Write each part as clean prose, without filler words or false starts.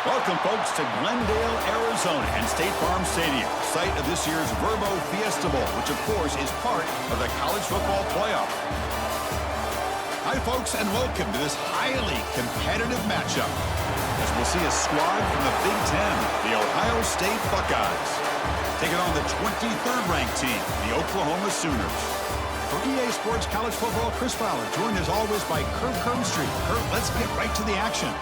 Welcome, folks, to Glendale, Arizona and State Farm Stadium, site of this year's Verbo Fiesta Bowl, which, of course, is part of the college football playoff. Hi, folks, and welcome to this highly competitive matchup, as we'll see a squad from the Big Ten, the Ohio State Buckeyes, taking on the 23rd ranked team, the Oklahoma Sooners. For EA Sports College Football, Chris Fowler, joined as always by Kurt Kirkstreet. Kurt, let's get right to the action.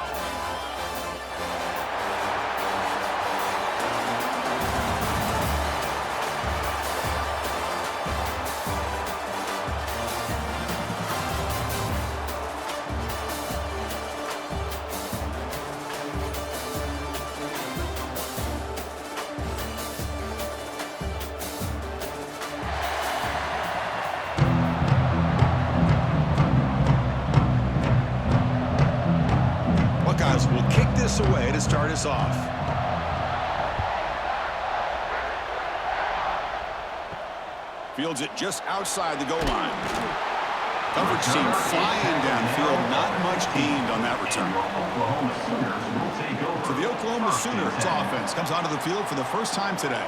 Will kick this away to start us off. Fields it just outside the goal line. Coverage team flying downfield, not much gained on that return. So the Oklahoma Sooners offense comes onto the field for the first time today.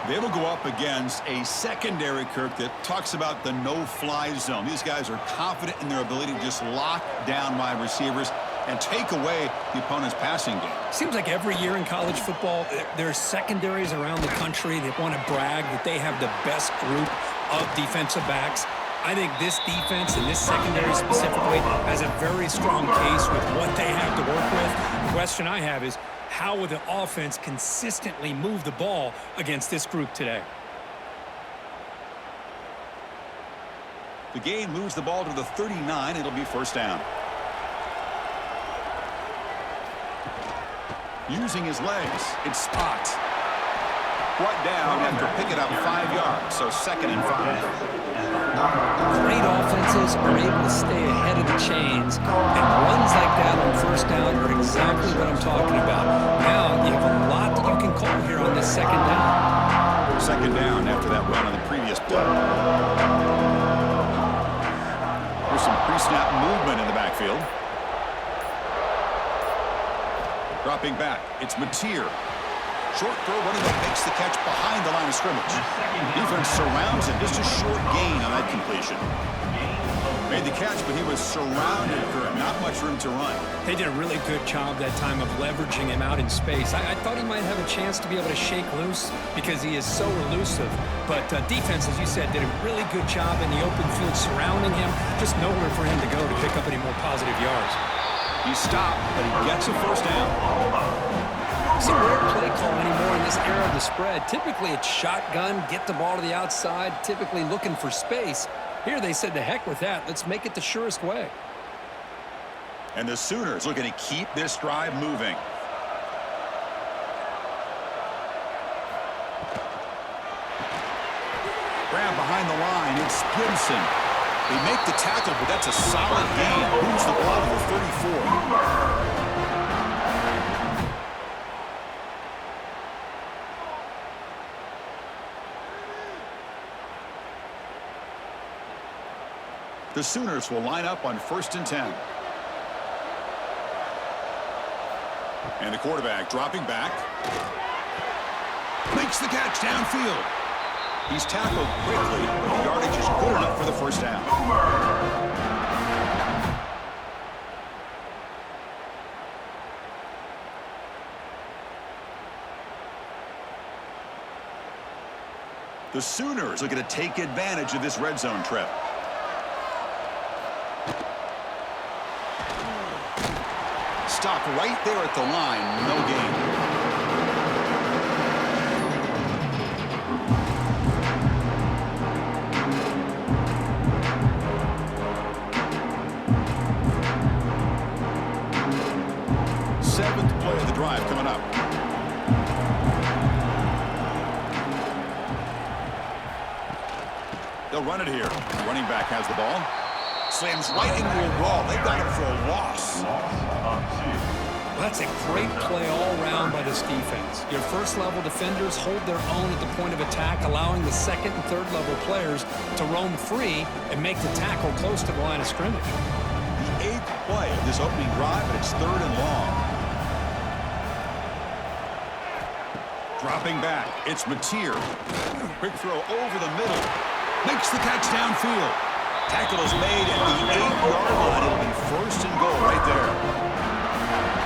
They will go up against a secondary, Kirk, that talks about the no-fly zone. These guys are confident in their ability to just lock down wide receivers and take away the opponent's passing game. Seems like every year in college football, there's secondaries around the country that want to brag that they have the best group of defensive backs. I think this defense and this secondary specifically has a very strong case with what they have to work with. The question I have is, how will the offense consistently move the ball against this group today? The game moves the ball to the 39. It'll be first down. Using his legs, it's Spot. Brought down after picking up 5 yards, so 2nd and 5. Great offenses are able to stay ahead of the chains, and runs like that on first down are exactly what I'm talking about. Now you have a lot that you can call here on this second down. Second down after that run on the previous play. There's some pre-snap movement in the backfield. Dropping back, it's Mateer. Short throw, running back makes the catch behind the line of scrimmage. Defense surrounds him, just a short gain on that completion. Made the catch, but he was surrounded for not much room to run. They did a really good job that time of leveraging him out in space. I thought he might have a chance to be able to shake loose because he is so elusive. But defense, as you said, did a really good job in the open field surrounding him. Just nowhere for him to go to pick up any more positive yards. He stopped, but he gets a first down. It's a rare play call anymore in this era of the spread. Typically, it's shotgun, get the ball to the outside, typically looking for space. Here they said, to heck with that. Let's make it the surest way. And the Sooners looking to keep this drive moving. Grab behind the line. It's Gibson. They make the tackle, but that's a solid gain. Moves the ball to the 34. The Sooners will line up on 1st and 10. And the quarterback dropping back. Makes the catch downfield. He's tackled quickly, but the yardage is good enough for the first down. The Sooners looking to take advantage of this red zone trip. Stop right there at the line, no gain. Seventh play of the drive coming up. They'll run it here. The running back has the ball. Slams right into a wall. They've got him for a loss. Well, that's a great play all around by this defense. Your first-level defenders hold their own at the point of attack, allowing the second and third-level players to roam free and make the tackle close to the line of scrimmage. The 8th play of this opening drive, and it's 3rd and long. Dropping back, it's Mateer. Quick throw over the middle. Makes the catch downfield. Tackle is made at the 8-yard line. It'll be first and goal right there.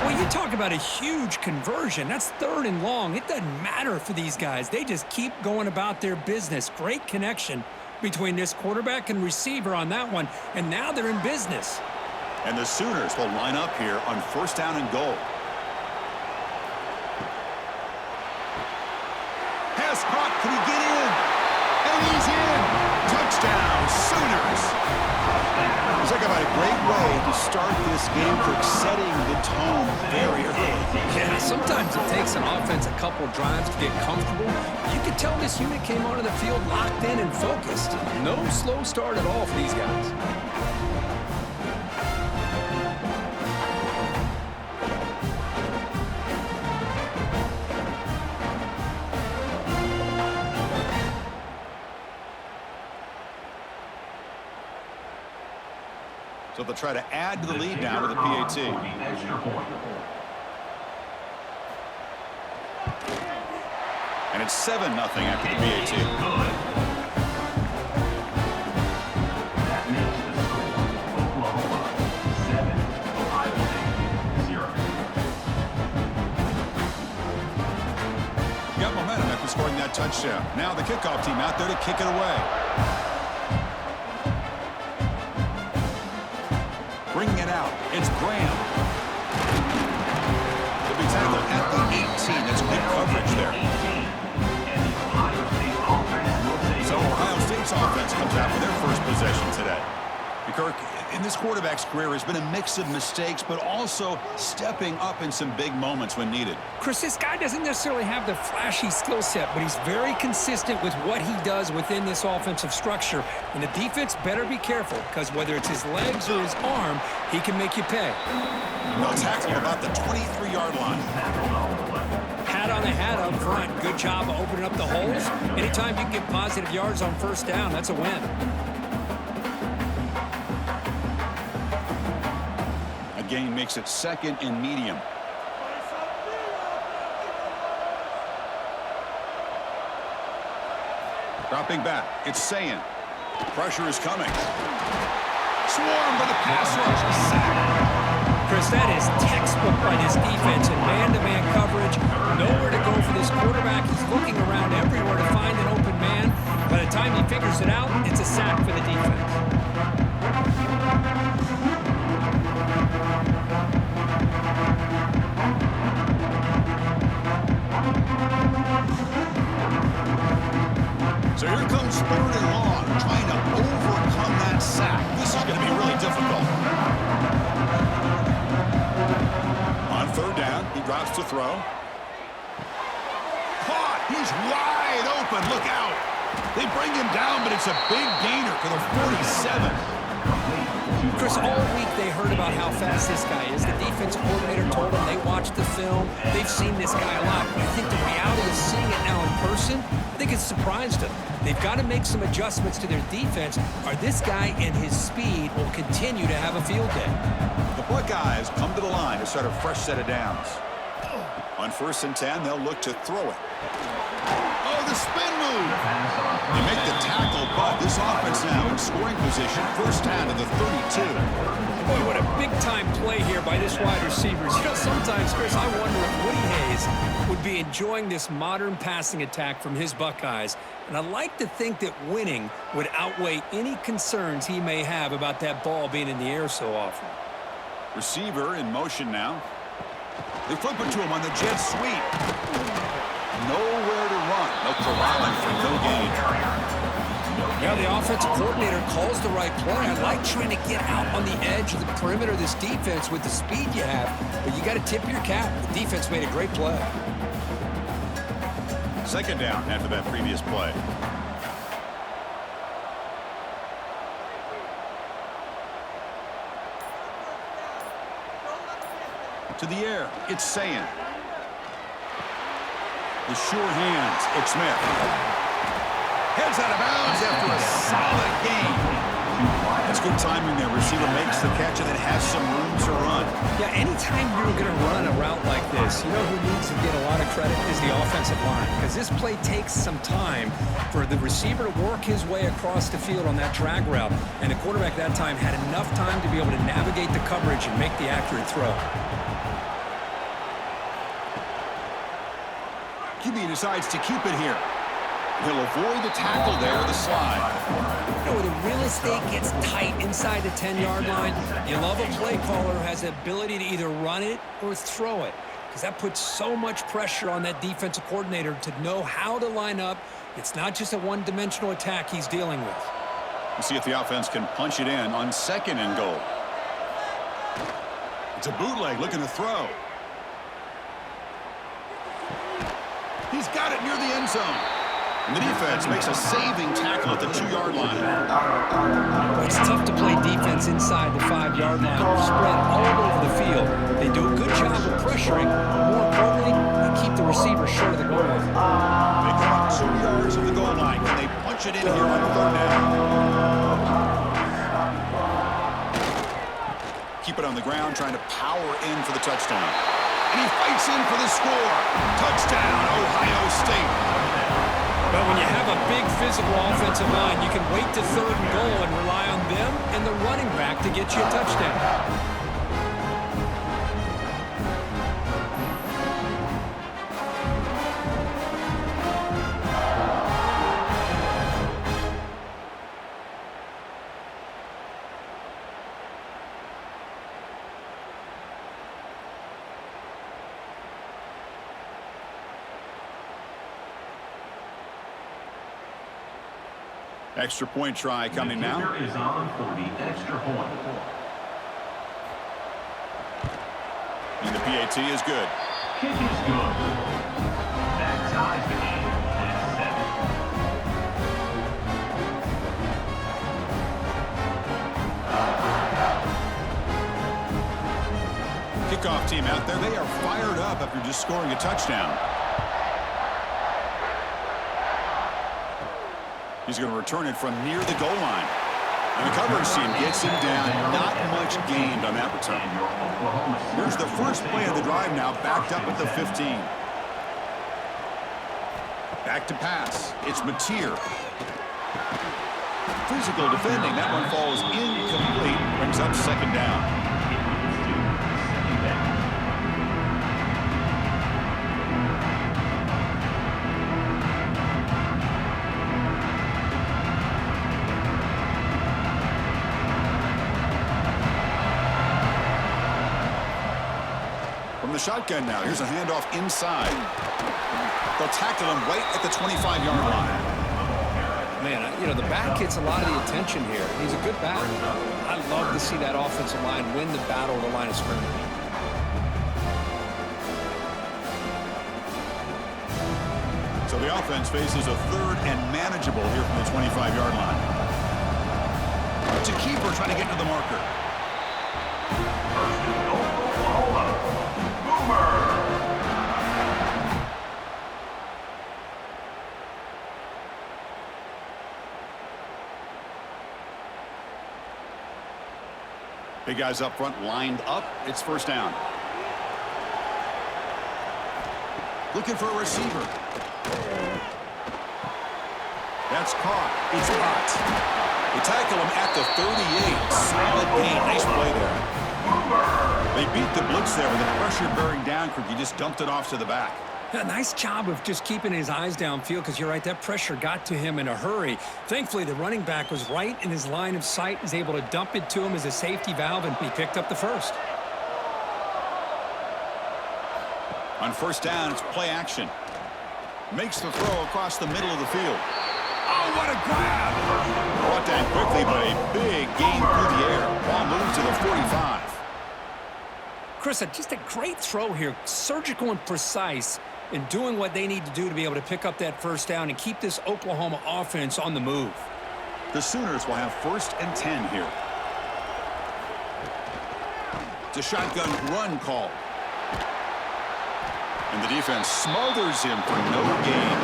Well, you talk about a huge conversion. That's 3rd and long. It doesn't matter for these guys. They just keep going about their business. Great connection between this quarterback and receiver on that one, and now they're in business. And the Sooners will line up here on 1st down and goal. Pass caught. Can he get in? And he's in. Touchdown, Sooners. Talk about a great way to start this game, for setting the tone very early. Yeah, sometimes it takes an offense a couple drives to get comfortable. You can tell this unit came onto the field locked in and focused. No slow start at all for these guys. So they'll try to add to the lead now with a PAT. And it's 7-0 after the PAT. Got momentum after scoring that touchdown. Now the kickoff team out there to kick it away. Bringing it out, it's Graham. He'll be tackled at the 18. That's good coverage there. So Ohio State's offense comes out for their first possession today. Kirk, in this quarterback's career, has been a mix of mistakes, but also stepping up in some big moments when needed. Chris, this guy doesn't necessarily have the flashy skill set, but he's very consistent with what he does within this offensive structure. And the defense better be careful, because whether it's his legs or his arm, he can make you pay. They'll tackle about the 23-yard line. Hat on the hat up front. Good job of opening up the holes. Anytime you can get positive yards on 1st down, that's a win. Gain makes it 2nd and medium. Dropping back, it's Sayin. Pressure is coming. Swarmed by the pass rush. Sack. Chris, that is textbook by this defense in man-to-man coverage. Nowhere to go for this quarterback. He's looking around everywhere to find an open man. By the time he figures it out, it's a sack for the defense. So here comes 3rd and long, trying to overcome that sack. This is going to be really difficult. On 3rd down, he drops to throw. Caught! He's wide open. Look out! They bring him down, but it's a big gainer for the 47. Chris, all week they heard about how fast this guy is. The defense coordinator told them they watched the film. They've seen this guy a lot. But I think the reality of seeing it now in person, I think it's surprised them. They've got to make some adjustments to their defense, or this guy and his speed will continue to have a field day. The Buckeyes come to the line to start a fresh set of downs. On 1st and 10, they'll look to throw it. Oh, the spin move. They make the tackle, but this offense now in scoring position. 1st down to the 32. Boy, what a big-time play here by this wide receiver. You know, sometimes, Chris, I wonder if Woody Hayes would be enjoying this modern passing attack from his Buckeyes. And I like to think that winning would outweigh any concerns he may have about that ball being in the air so often. Receiver in motion now. They flip it to him on the jet sweep. Nowhere to run. They'll corral him for no gain. Yeah, the offensive coordinator calls the right play. I like trying to get out on the edge of the perimeter of this defense with the speed you have, but you got to tip your cap. The defense made a great play. 2nd down after that previous play. To the air, it's Sayin. The sure hands, it's Smith. Heads out of bounds after a solid game. That's good timing there. Receiver makes the catch and then has some room to run. Yeah, anytime you're going to run a route like this, you know who needs to get a lot of credit is the offensive line, because this play takes some time for the receiver to work his way across the field on that drag route, and the quarterback that time had enough time to be able to navigate the coverage and make the accurate throw. QB decides to keep it here. He'll avoid the tackle there, the slide. You know, when the real estate gets tight inside the 10-yard line, you love a play caller who has the ability to either run it or throw it, because that puts so much pressure on that defensive coordinator to know how to line up. It's not just a one-dimensional attack he's dealing with. We'll see if the offense can punch it in on 2nd and goal. It's a bootleg looking to throw. He's got it near the end zone. And the defense makes a saving tackle at the 2-yard line. It's tough to play defense inside the 5-yard line. They're spread all over the field. They do a good job of pressuring, but more importantly, they keep the receiver short of the goal line. They come up 2 yards of the goal line. Can they punch it in here on 3rd down? Keep it on the ground, trying to power in for the touchdown. And he fights in for the score. Touchdown, Ohio State. But when you have a big physical offensive line, you can wait to 3rd and goal and rely on them and the running back to get you a touchdown. Extra point try coming now. Is on for the extra point. And the PAT is good. Kick is good. That ties the game at 7. Kickoff team out there. They are fired up after just scoring a touchdown. He's going to return it from near the goal line. And the coverage team gets him down. Not much gained on that return. Here's the first play of the drive now, backed up at the 15. Back to pass. It's Mateer. Physical defending. That one falls incomplete. Brings up 2nd down. The shotgun now. Here's a handoff inside. They'll tackle him right at the 25-yard line. Man, you know, the back gets a lot of the attention here. He's a good back. I love to see that offensive line win the battle of the line of scrimmage. So the offense faces a 3rd and manageable here from the 25-yard line. It's a keeper trying to get to the marker. Big guys up front lined up. It's 1st down. Looking for a receiver. That's caught. It's hot. They tackle him at the 38. Solid gain. Nice play there. They beat the blitz there with the pressure bearing down. He just dumped it off to the back. Yeah, nice job of just keeping his eyes downfield, because you're right, that pressure got to him in a hurry. Thankfully, the running back was right in his line of sight, was able to dump it to him as a safety valve, and he picked up the first. On 1st down, it's play action. Makes the throw across the middle of the field. Oh, what a grab! Brought down quickly, but a big gain through the air. Ball moves to the 45. Chris, just a great throw here. Surgical and precise in doing what they need to do to be able to pick up that 1st down and keep this Oklahoma offense on the move. The Sooners will have 1st and 10 here. It's a shotgun run call. And the defense smothers him for no gain.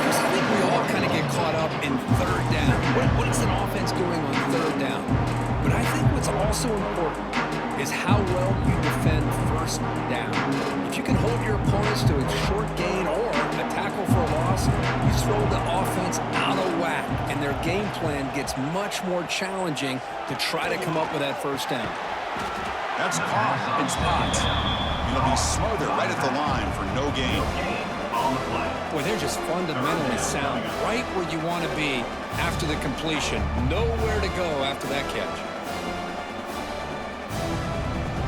Chris, I think we all kind of get caught up in third down. What is an offense doing on third down? But I think what's also important is how well you defend first down. If you can hold your opponents to a short gain or a tackle for a loss, you throw the offense out of whack, and their game plan gets much more challenging to try to come up with that first down. That's caught in spots. It'll be smothered right at the line for no gain. Boy, they're just fundamentally sound, right where you want to be after the completion. Nowhere to go after that catch.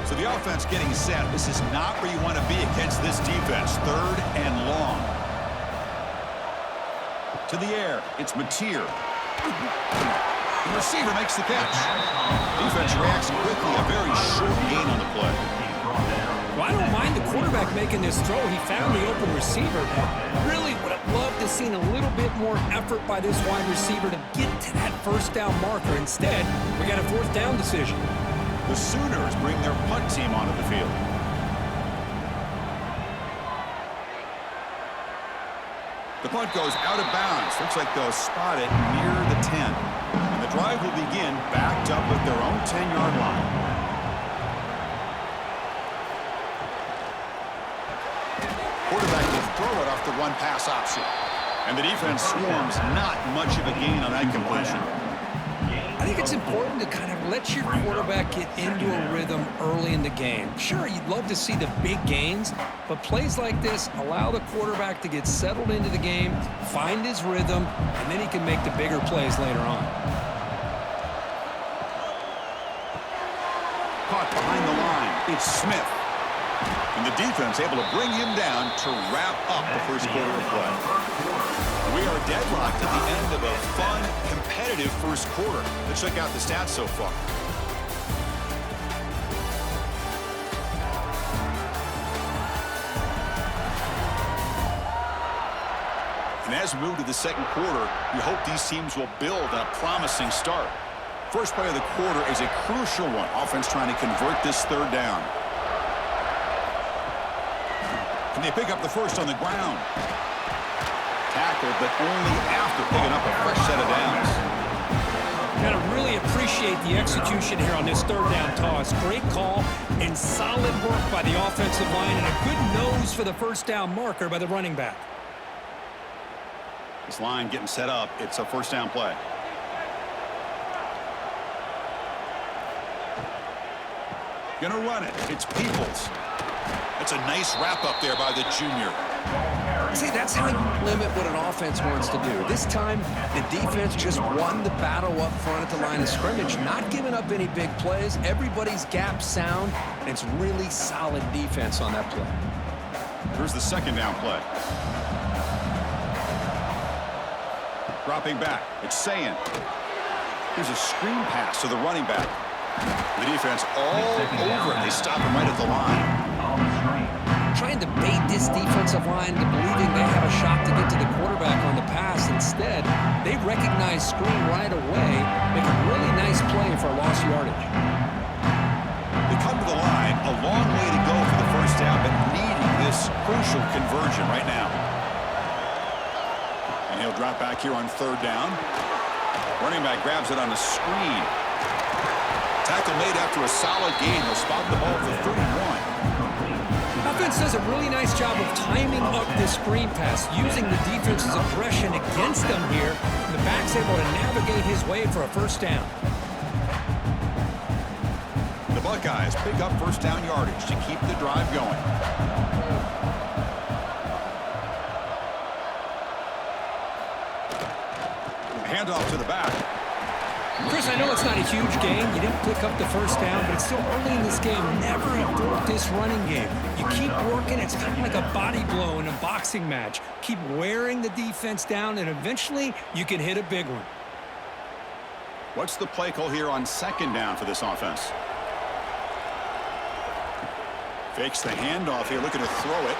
So the offense getting set. This is not where you want to be against this defense. Third and long. To the air. It's Mateer. The receiver makes the catch. Defense reacts quickly. A very short gain on the play. Well, I don't mind the quarterback making this throw. He found the open receiver. Really would have loved to seen a little bit more effort by this wide receiver to get to that first down marker. Instead, we got a fourth down decision. The Sooners bring their punt team onto the field. The punt goes out of bounds. Looks like they'll spot it near the 10. And the drive will begin backed up at their own 10-yard line. Quarterback will throw it off the run-pass option. And the defense swarms not much of a gain on that completion. I think it's important to kind of let your quarterback get into a rhythm early in the game. Sure, you'd love to see the big gains, but plays like this allow the quarterback to get settled into the game, find his rhythm, and then he can make the bigger plays later on. Caught behind the line. It's Smith. And the defense able to bring him down to wrap up the first quarter of play. We are deadlocked at the end of a fun, competitive first quarter. Let's check out the stats so far. And as we move to the second quarter, we hope these teams will build on a promising start. First play of the quarter is a crucial one. Offense trying to convert this third down. Can they pick up the first on the ground? Tackled, but only after picking up a fresh set of downs. Got to really appreciate the execution here on this third down toss. Great call and solid work by the offensive line and a good nose for the first down marker by the running back. This line getting set up. It's a first down play. Gonna run it. It's Peoples. That's a nice wrap up there by the junior. See, that's how you limit what an offense wants to do. This time, the defense just won the battle up front at the line of scrimmage, not giving up any big plays. Everybody's gap sound, and it's really solid defense on that play. Here's the second down play. Dropping back. It's Sayin. Here's a screen pass to the running back. The defense all over it. They stop him right at the line. Trying to bait this defensive line to believing they have a shot to get to the quarterback on the pass. Instead, they recognize screen right away, make a really nice play for lost yardage. They come to the line, a long way to go for the first down, but needing this crucial conversion right now. And he'll drop back here on third down. Running back grabs it on the screen. Tackle made after a solid gain. They'll spot the ball for 31. Offense does a really nice job of timing up this screen pass, using the defense's aggression against them here. The back's able to navigate his way for a first down. The Buckeyes pick up first down yardage to keep the drive going. Handoff to the back. Chris, I know it's not a huge game. You didn't pick up the first down, but it's still early in this game. Never abort this running game. You keep working. It's kind of like a body blow in a boxing match. Keep wearing the defense down, and eventually you can hit a big one. What's the play call here on second down for this offense? Fakes the handoff here, looking to throw it.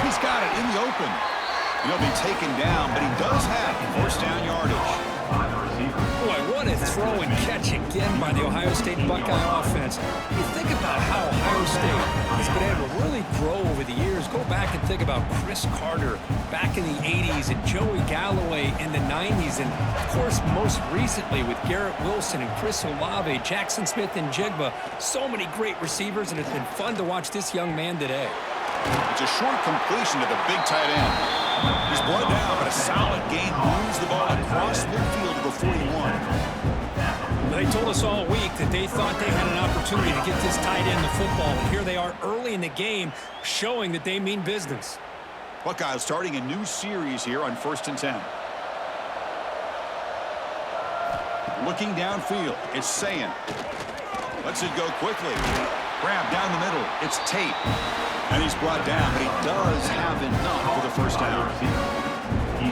He's got it in the open. He'll be taken down, but he does have first down yardage. Boy, what a throw and catch again by the Ohio State Buckeye offense. You think about how Ohio State has been able to really grow over the years. players, go back and think about Chris Carter back in the 80s and Joey Galloway in the 90s. And, of course, most recently with Garrett Wilson and Chris Olave, Jackson Smith and Jigba. So many great receivers, and it's been fun to watch this young man today. It's a short completion to the big tight end. He's brought down, but a solid gain moves the ball across midfield to the 41. They told us all week that they thought they had an opportunity to get this tight end the football, and here they are early in the game showing that they mean business. Buckeyes starting a new series here on 1st and 10. Looking downfield, it's Sayin. Lets it go quickly. Grab down the middle, it's Tate. And he's brought down, but he does have enough for the first down.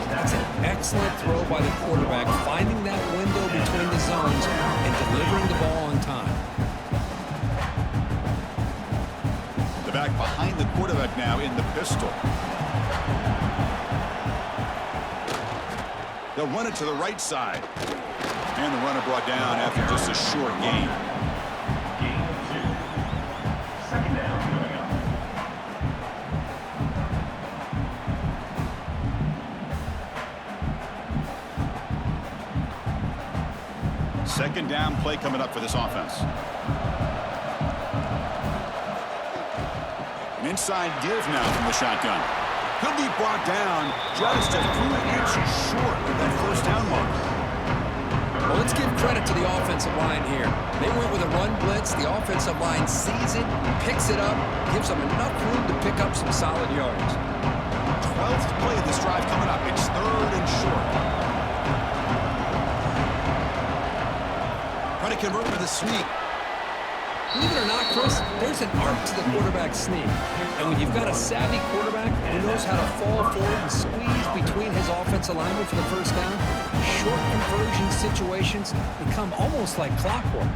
That's an excellent throw by the quarterback, finding that window between the zones and delivering the ball on time. The back behind the quarterback now in the pistol. They'll run it to the right side. And the runner brought down after just a short gain. Gain 2. Second down coming up. Second down play coming up for this offense. An inside give now from the shotgun. He'll be brought down just a few inches short of that first down mark. Well, let's give credit to the offensive line here. They went with a run blitz. The offensive line sees it, picks it up, gives them enough room to pick up some solid yards. 12th play of this drive coming up. It's 3rd and short. Try to convert with a sneak. Believe it or not, Chris, there's an art to the quarterback sneak. And when you've got a savvy quarterback who knows how to fall forward and squeeze between his offensive linemen for the first down, short conversion situations become almost like clockwork.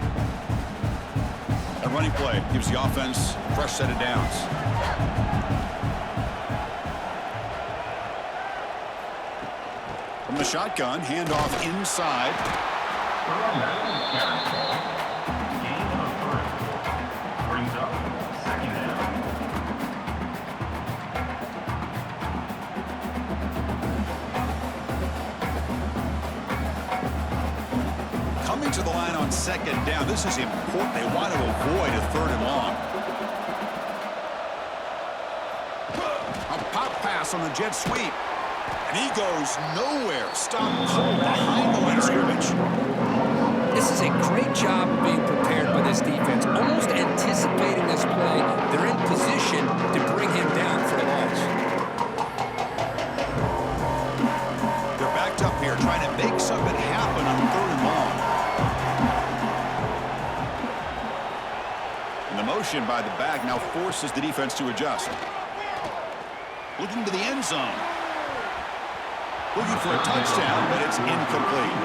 A running play gives the offense a fresh set of downs. From the shotgun, handoff inside. Brings up second down. Coming to the line on second down. This is important. They want to avoid a 3rd and long. A pop pass on the jet sweep. And he goes nowhere. Stop behind the line of scrimmage. This is a great job of being prepared by this defense, almost anticipating this play. They're in position to bring him down for a loss. They're backed up here trying to make something happen on 3rd and long. And the motion by the back now forces the defense to adjust. Looking to the end zone. Looking for a touchdown, but it's incomplete.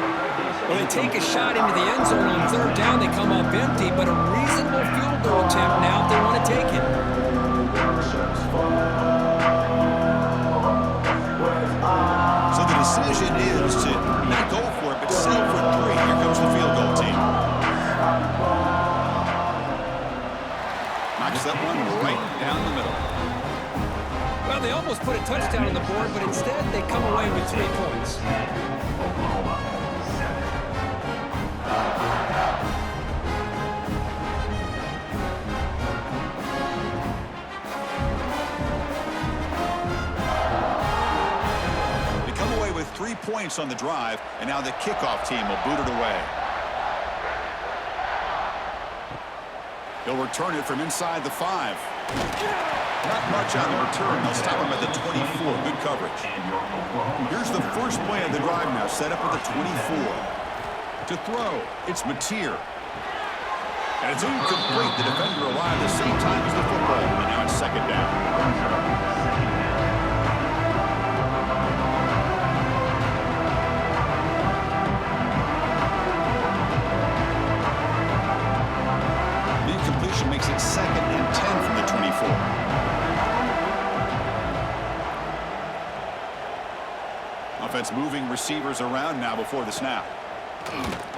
When they take a shot into the end zone on 3rd down, they come up empty, but a reasonable field goal attempt now if they want to take it. So the decision is to not go for it, but settle for 3. Here comes the field goal team. Knocks that one right down the middle. Well, they almost put a touchdown on the board, but instead they come away with 3 points. Oklahoma 7. They come away with 3 points on the drive, and now the kickoff team will boot it away. He'll return it from inside the 5. Not much on the return. They'll stop him at the 24. Good coverage. Here's the first play of the drive now, set up at the 24. To throw, it's Mateer. And it's incomplete. The defender arrived at the same time as the football. And now it's second down. Makes it 2nd and 10 from the 24. Offense moving receivers around now before the snap.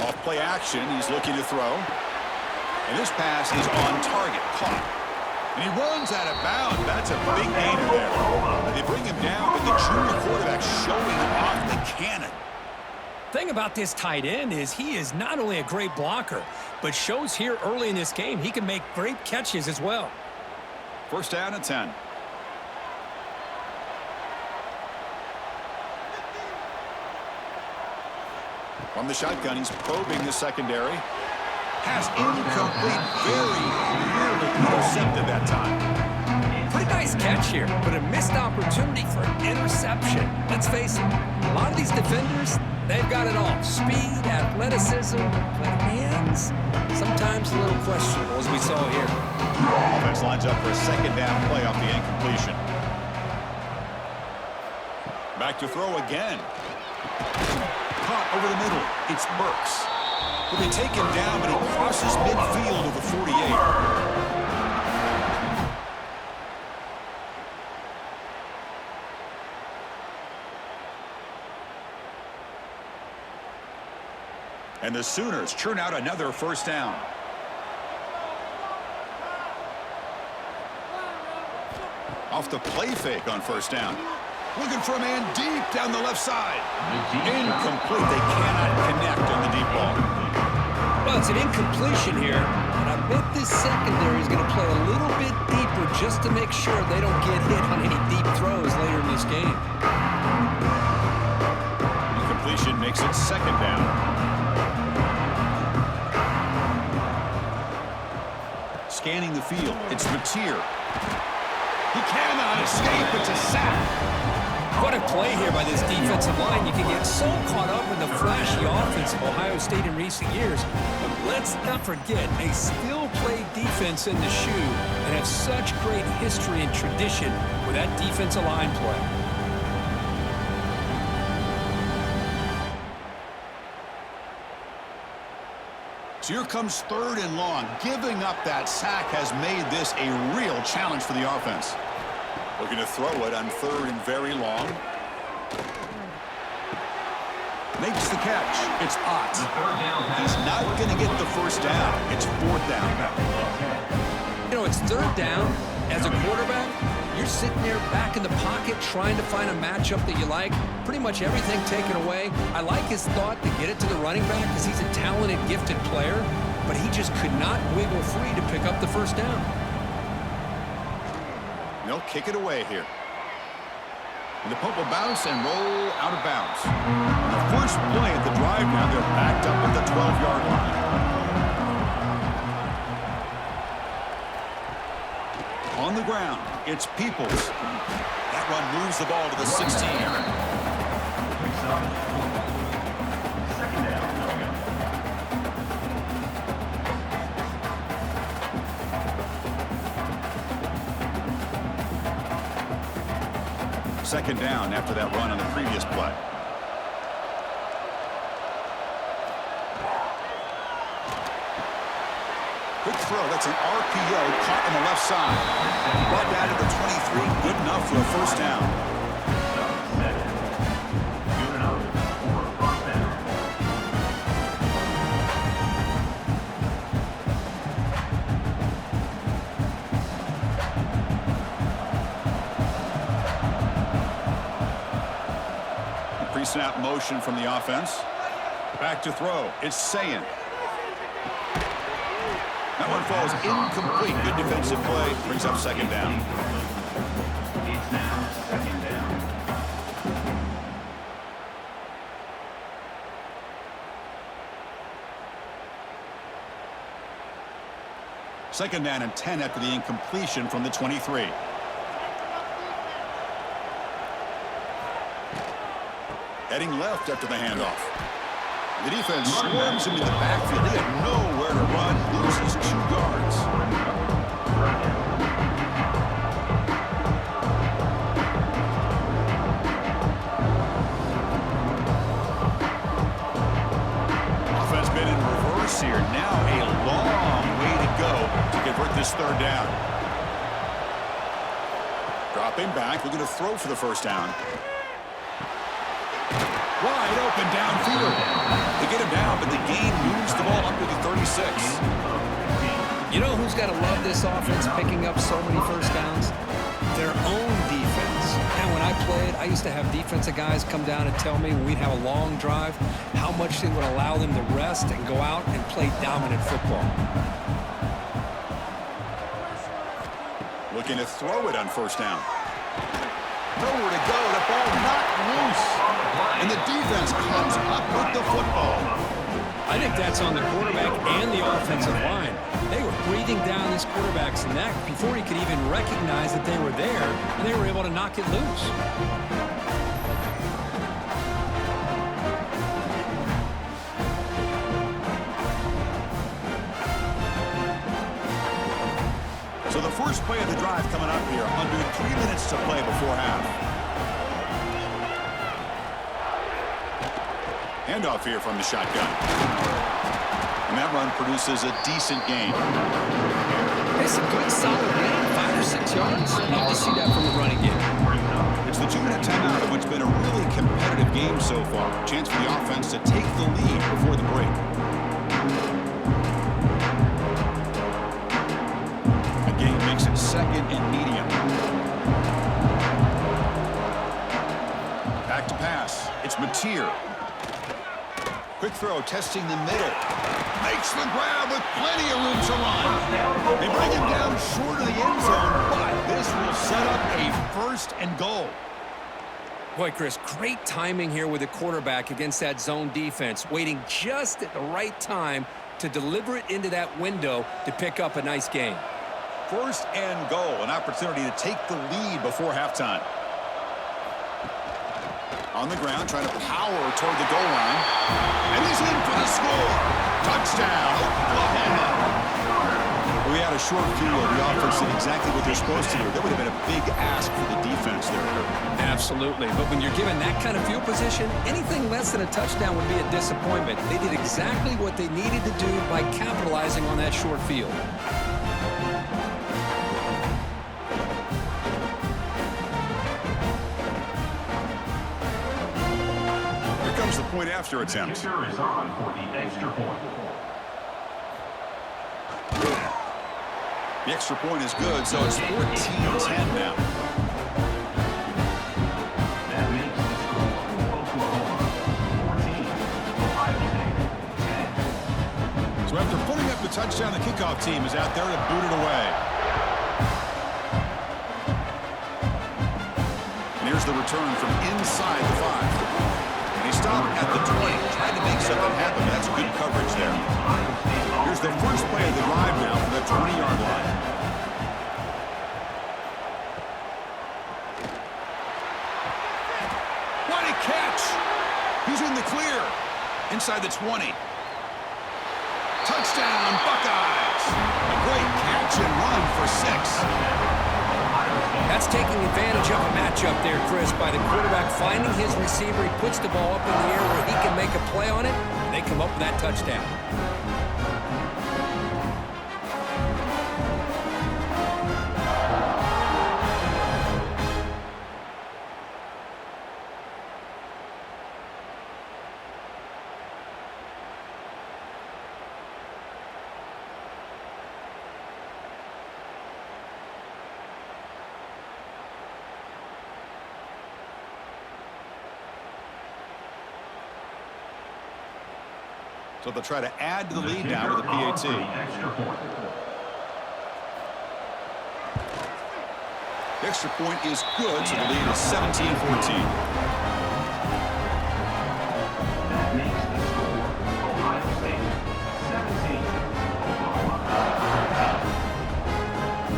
Off play action, he's looking to throw. And this pass is on target, caught. And he runs out of bounds. That's a big gain there. They bring him down, but the junior quarterback showing off the cannon. Thing about this tight end is he is not only a great blocker, but shows here early in this game he can make great catches as well. First down and 10. From the shotgun, he's probing the secondary. Pass incomplete, very nearly intercepted that time. Pretty nice catch here, but a missed opportunity for an interception. Let's face it, a lot of these defenders, they've got it all. Speed, athleticism, but hands, sometimes a little questionable, as we saw here. Offense lines up for a second down play off the incompletion. Back to throw again. Caught over the middle. It's Burks. He'll be taken down, but he crosses midfield to the 48. And the Sooners churn out another first down. Off the play fake on first down. Looking for a man deep down the left side. Incomplete. They cannot connect on the deep ball. Well, it's an incompletion here, and I bet this secondary is going to play a little bit deeper just to make sure they don't get hit on any deep throws later in this game. Incompletion makes it second down. Scanning the field. It's Mateer. He cannot escape. It's a sack. What a play here by this defensive line. You can get so caught up in the flashy offense of Ohio State in recent years. But let's not forget, they still play defense in the shoe and have such great history and tradition with that defensive line play. So here comes third and long. Giving up that sack has made this a real challenge for the offense. Looking to throw it on third and very long. Makes the catch. It's Ott. He's not going to get the first down. It's fourth down. You know, it's third down. As a quarterback, you're sitting there back in the pocket trying to find a matchup that you like. Pretty much everything taken away. I like his thought to get it to the running back because he's a talented, gifted player, but he just could not wiggle free to pick up the first down. They'll kick it away here. And the punt will bounce and roll out of bounds. The first play of the drive now, they're backed up at the 12-yard line. On the ground, it's Peoples. That run moves the ball to the 16. Second down coming up. Second down after that run on the previous play. Good throw. That's an RPO caught on the left side. Brought down to the 23. Good enough for a first down. Pre-snap motion from the offense. Back to throw. It's Sayin. That one falls incomplete. Good defensive play. Brings up second down. It's now second down. Second down and 10 after the incompletion from the 23. Heading left after the handoff. The defense swarms him in the backfield. He had nowhere to run. Loses 2 yards. Offense been in reverse here. Now a long way to go to convert this third down. Dropping back. Looking to throw for the first down. Wide open downfield. They get him down, but the gain moves the ball up to the 36. You know who's got to love this offense picking up so many first downs? Their own defense. And when I played, I used to have defensive guys come down and tell me when we'd have a long drive how much it would allow them to rest and go out and play dominant football. Looking to throw it on first down. Nowhere to go. The ball knocked loose. And the defense comes up with the football. I think that's on the quarterback and the offensive line. They were breathing down this quarterback's neck before he could even recognize that they were there, and they were able to knock it loose. So the first play of the drive coming up here, under 3 minutes to play before half. Handoff here from the shotgun. And that run produces a decent gain. It's a good, solid gain, 5 or 6 yards. Love to see that from the running game. It's the 2-minute timeout of what's been a really competitive game so far. Chance for the offense to take the lead before the break. The game makes it second and medium. Back to pass. It's Mateer. Quick throw, testing the middle. Makes the grab with plenty of room to run. They bring him down short of the end zone, but this will set up a first and goal. Boy, Chris, great timing here with the quarterback against that zone defense, waiting just at the right time to deliver it into that window to pick up a nice gain. First and goal, an opportunity to take the lead before halftime. On the ground, trying to power toward the goal line. And he's in for the score. Touchdown, Oklahoma. We had a short field. The offense did exactly what they're supposed to do. That would have been a big ask for the defense there. Absolutely. But when you're given that kind of field position, anything less than a touchdown would be a disappointment. They did exactly what they needed to do by capitalizing on that short field. The point after attempt. The kicker is on for the extra point. The extra point is good, so it's 14-10 now. That makes the score Oklahoma 14, Ohio State 10. So after putting up the touchdown, the kickoff team is out there to boot it away. And here's the return from inside the 5. He stopped at the 20, trying to make something happen. That's good coverage there. Here's the first play of the drive now from the 20-yard line. What a catch! He's in the clear. Inside the 20. Touchdown, Buckeyes! A great catch and run for 6. That's taking advantage of a matchup there, Chris, by the quarterback finding his receiver. He puts the ball up in the air where he can make a play on it, and they come up with that touchdown. So they'll try to add to the lead now with a PAT. The extra point is good, so the lead is 17-14. That makes the score Ohio State 17, Oklahoma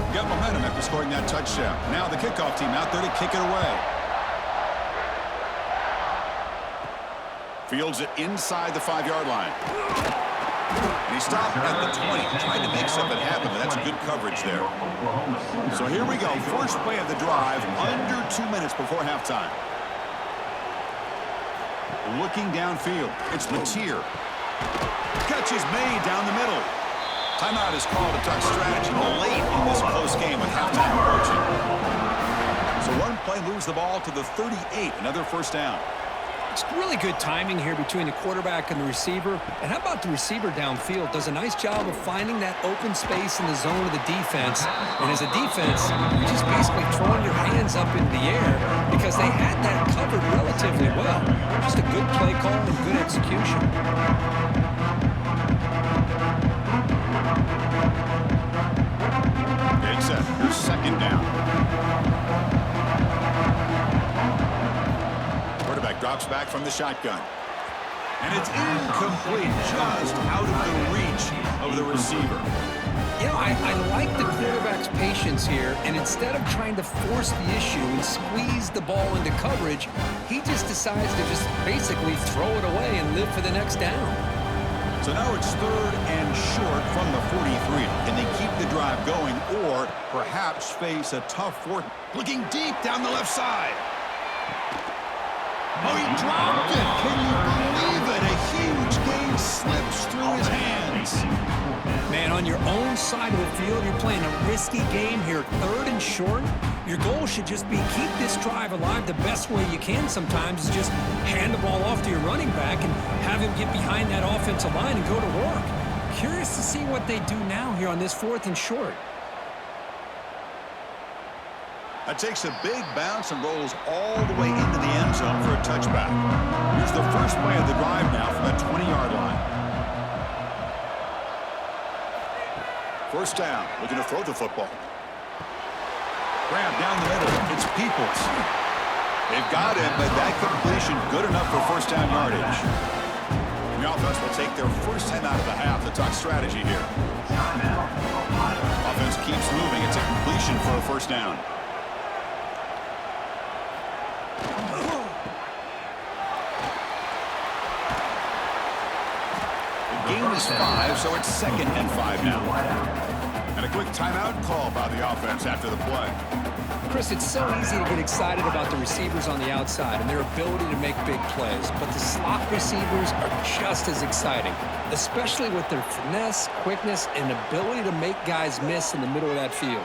13. Got momentum after scoring that touchdown. Now the kickoff team out there to kick it away. Fields it inside the 5-yard line. And he stopped at the 20, trying to make something happen, but that's good coverage there. So here we go, first play of the drive, under 2 minutes before halftime. Looking downfield, it's Mateer. Catch is made down the middle. Timeout is called to talk strategy late in this close game with halftime approaching. So one play moves the ball to the 38, another first down. It's really good timing here between the quarterback and the receiver. And how about the receiver downfield? Does a nice job of finding that open space in the zone of the defense. And as a defense, you're just basically throwing your hands up in the air because they had that covered relatively well. Just a good play call and good execution. It's set. Here's second down. Quarterback drops back from the shotgun. And it's incomplete, just out of the reach of the receiver. You know, I like the quarterback's patience here, and instead of trying to force the issue and squeeze the ball into coverage, he just decides to just basically throw it away and live for the next down. So now it's third and short from the 43. Can they keep the drive going or perhaps face a tough fourth? Looking deep down the left side. Oh, he dropped it. Can you believe it? A huge gain slips through his hands. Man, on your own side of the field, you're playing a risky game here, third and short. Your goal should just be keep this drive alive the best way you can sometimes is just hand the ball off to your running back and have him get behind that offensive line and go to work. Curious to see what they do now here on this fourth and short. That takes a big bounce and rolls all the way into the end zone for a touchback. Here's the first play of the drive now from the 20-yard line. First down, looking to throw the football. Grab down the middle. It's Peoples. They've got him, but that completion good enough for first down yardage. The offense will take their first 10 out of the half to talk strategy here. Offense keeps moving. It's a completion for a first down. The gain is 5, so it's second and 5 now. And a quick timeout call by the offense after the play. Chris, it's so easy to get excited about the receivers on the outside and their ability to make big plays, but the slot receivers are just as exciting, especially with their finesse, quickness, and ability to make guys miss in the middle of that field.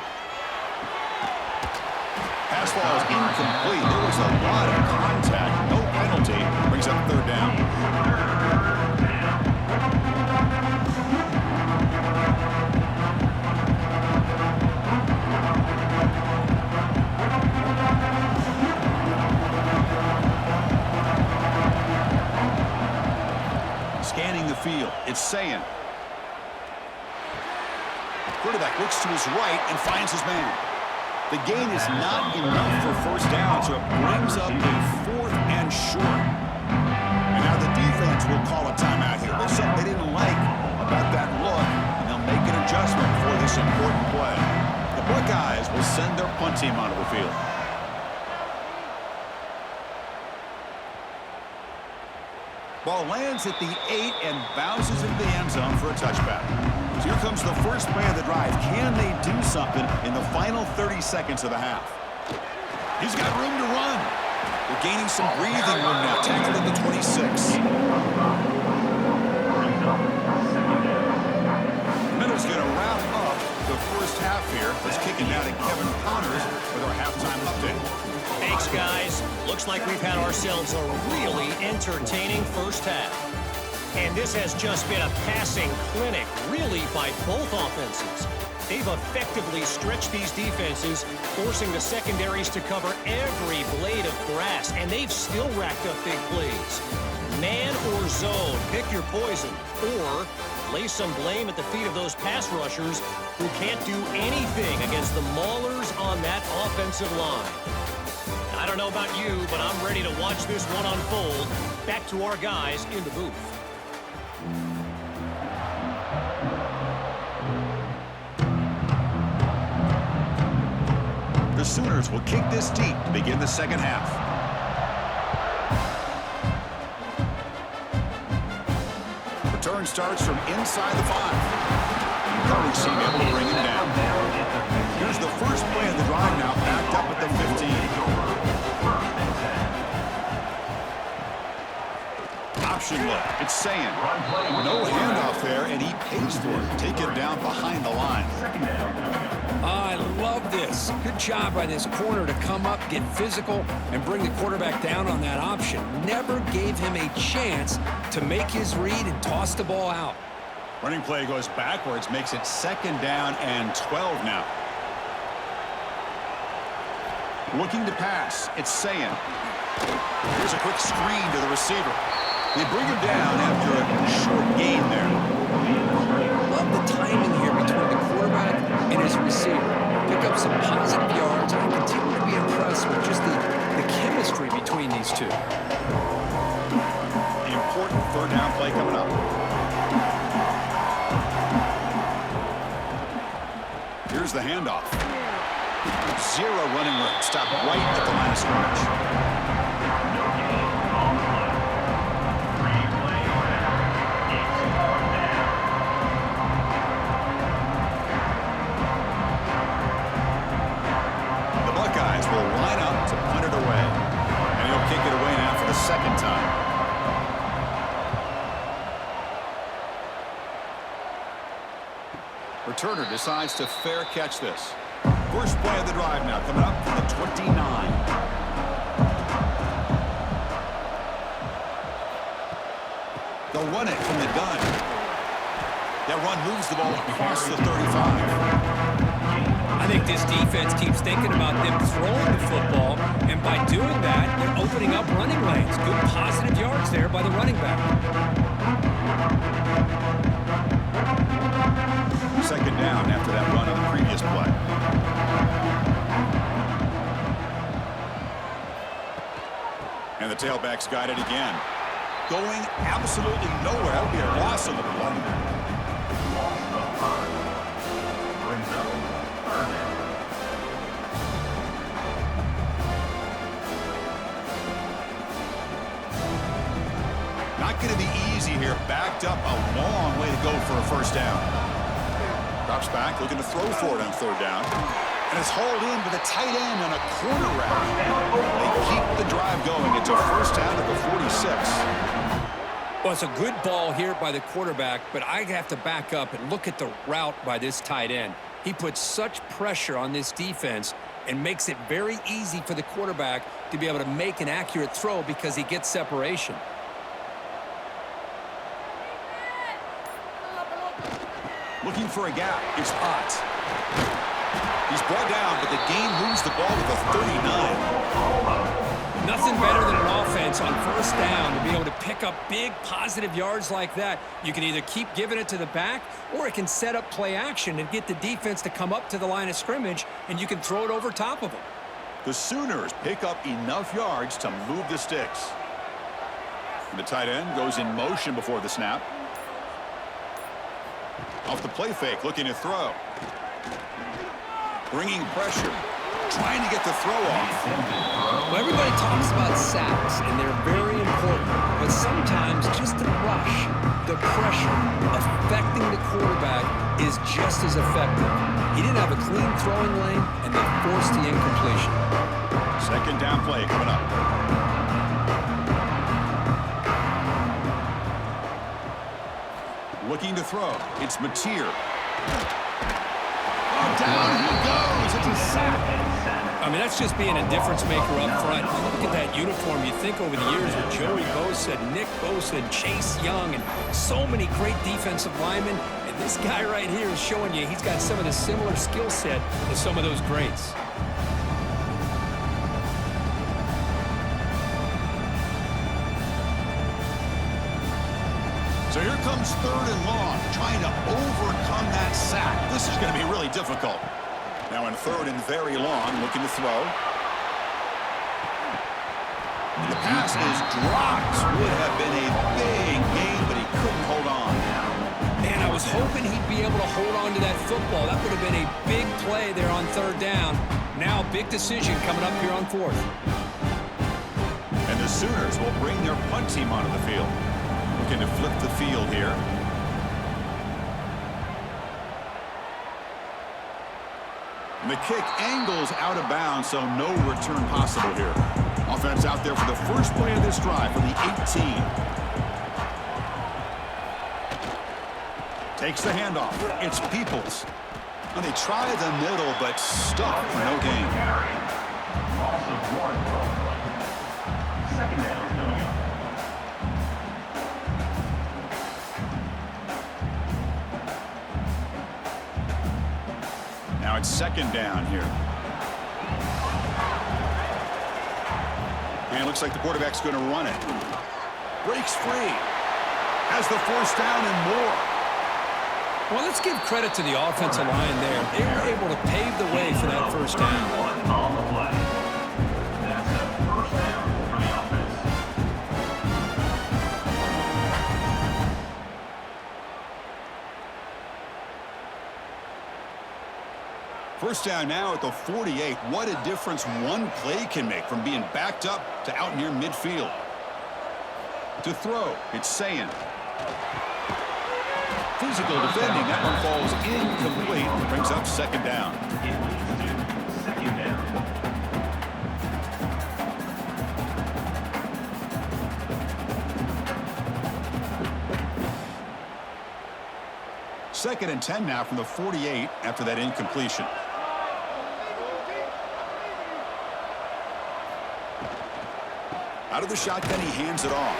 Pass ball is incomplete. There was a lot of contact. No penalty. Brings up third down. Scanning the field. It's Sayan. Quarterback looks to his right and finds his man. The gain is not enough for first down, so it brings up a fourth and short. And now the defense will call a timeout here. There's something they didn't like about that look, and they'll make an adjustment for this important play. The Buckeyes will send their punt team onto the field. Ball lands at the 8 and bounces into the end zone for a touchback. So here comes the first play of the drive. Can they do something in the final 30 seconds of the half? He's got room to run. They're gaining some breathing room now. Tackled at the 26. Middle's going to wrap up the first half here. Let's kick it down to Kevin Connors with our halftime update. Thanks, guys. Looks like we've had ourselves a really entertaining first half. And this has just been a passing clinic, really, by both offenses. They've effectively stretched these defenses, forcing the secondaries to cover every blade of grass, and they've still racked up big plays. Man or zone, pick your poison, or lay some blame at the feet of those pass rushers who can't do anything against the maulers on that offensive line. I don't know about you, but I'm ready to watch this one unfold. Back to our guys in the booth. The Sooners will kick this deep to begin the second half. Return starts from inside the 5. Coverage team able to bring him down. Here's the first play of the drive now, backed up at the 15. Option look. It's Sayan. No handoff there, and he pays for it. Take it down behind the line. I love this. Good job by this corner to come up, get physical, and bring the quarterback down on that option. Never gave him a chance to make his read and toss the ball out. Running play goes backwards, makes it 2nd down and 12 now. Looking to pass, it's Sayin. Here's a quick screen to the receiver. They bring him down after a short gain there. Love the timing here between the quarterback and his receiver. Pick up some positive yards, and I continue to be impressed with just the chemistry between these two. The important 3rd down play coming up. Here's the handoff. 0 running room. Stop right at the line of scrimmage. Second time. Returner decides to fair catch this. First play of the drive now, coming up from the 29. They'll run it from the gun. That run moves the ball across the 35. I think this defense keeps thinking about them throwing the football, and by doing that, they're opening up running lanes. Good positive yards there by the running back. 2nd down after that run on the previous play. And the tailback's got it again. Going absolutely nowhere. That would be a loss of the play. Not going to be easy here. Backed up a long way to go for a 1st down. Drops back, looking to throw for it on 3rd down. And it's hauled in with a tight end on a corner route. They keep the drive going. It's a 1st down at the 46. Well, it's a good ball here by the quarterback, but I have to back up and look at the route by this tight end. He puts such pressure on this defense and makes it very easy for the quarterback to be able to make an accurate throw because he gets separation. Looking for a gap. It's Potts. He's brought down, but the gain moves the ball to the 39. Nothing better than an offense on 1st down to be able to pick up big positive yards like that. You can either keep giving it to the back, or it can set up play action and get the defense to come up to the line of scrimmage, and you can throw it over top of them. The Sooners pick up enough yards to move the sticks. The tight end goes in motion before the snap. Off the play fake, looking to throw. Bringing pressure. Trying to get the throw off. Well, everybody talks about sacks, and they're very important. But sometimes just the rush, the pressure, affecting the quarterback is just as effective. He didn't have a clean throwing lane, and they forced the incompletion. 2nd down play coming up. Looking to throw. It's Mateer. Oh, down he goes. It's a sack. I mean, that's just being a difference maker up front. Look at that uniform. You think over the years with Joey Bosa, Nick Bosa, and Chase Young, and so many great defensive linemen. And this guy right here is showing you he's got some of the similar skill set to some of those greats. So here comes 3rd and long, trying to overcome that sack. This is going to be really difficult. Now in 3rd and very long, looking to throw. And the pass is dropped. Would have been a big gain, but he couldn't hold on. Man, I was hoping he'd be able to hold on to that football. That would have been a big play there on 3rd down. Now, big decision coming up here on 4th. And the Sooners will bring their punt team onto the field. Looking to flip the field here. And the kick angles out of bounds, so no return possible here. Offense out there for the first play of this drive from the 18. Takes the handoff. It's Peoples. Well, they try the middle, but stop for no gain. Loss of 1. Second down coming up. Now it's second down here. And it looks like the quarterback's going to run it. Breaks free. Has the first down and more. Well, let's give credit to the offensive line there. They were able to pave the way for that first down. On the play. That's a first down for the offense. First down now at the 48. What a difference one play can make from being backed up to out near midfield. To throw, it's Sayin. Physical defending. That one falls incomplete. Brings up second down. It leads to second down. Second and 10 now from the 48 after that incompletion. Out of the shotgun, he hands it off.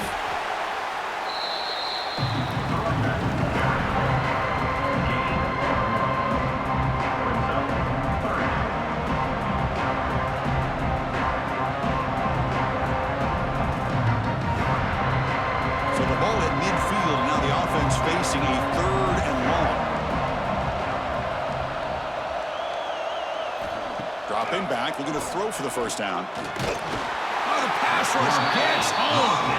So the ball at midfield. Now the offense facing a third and long. Dropping back, looking to throw for the first down. Oh, the pass rush gets home.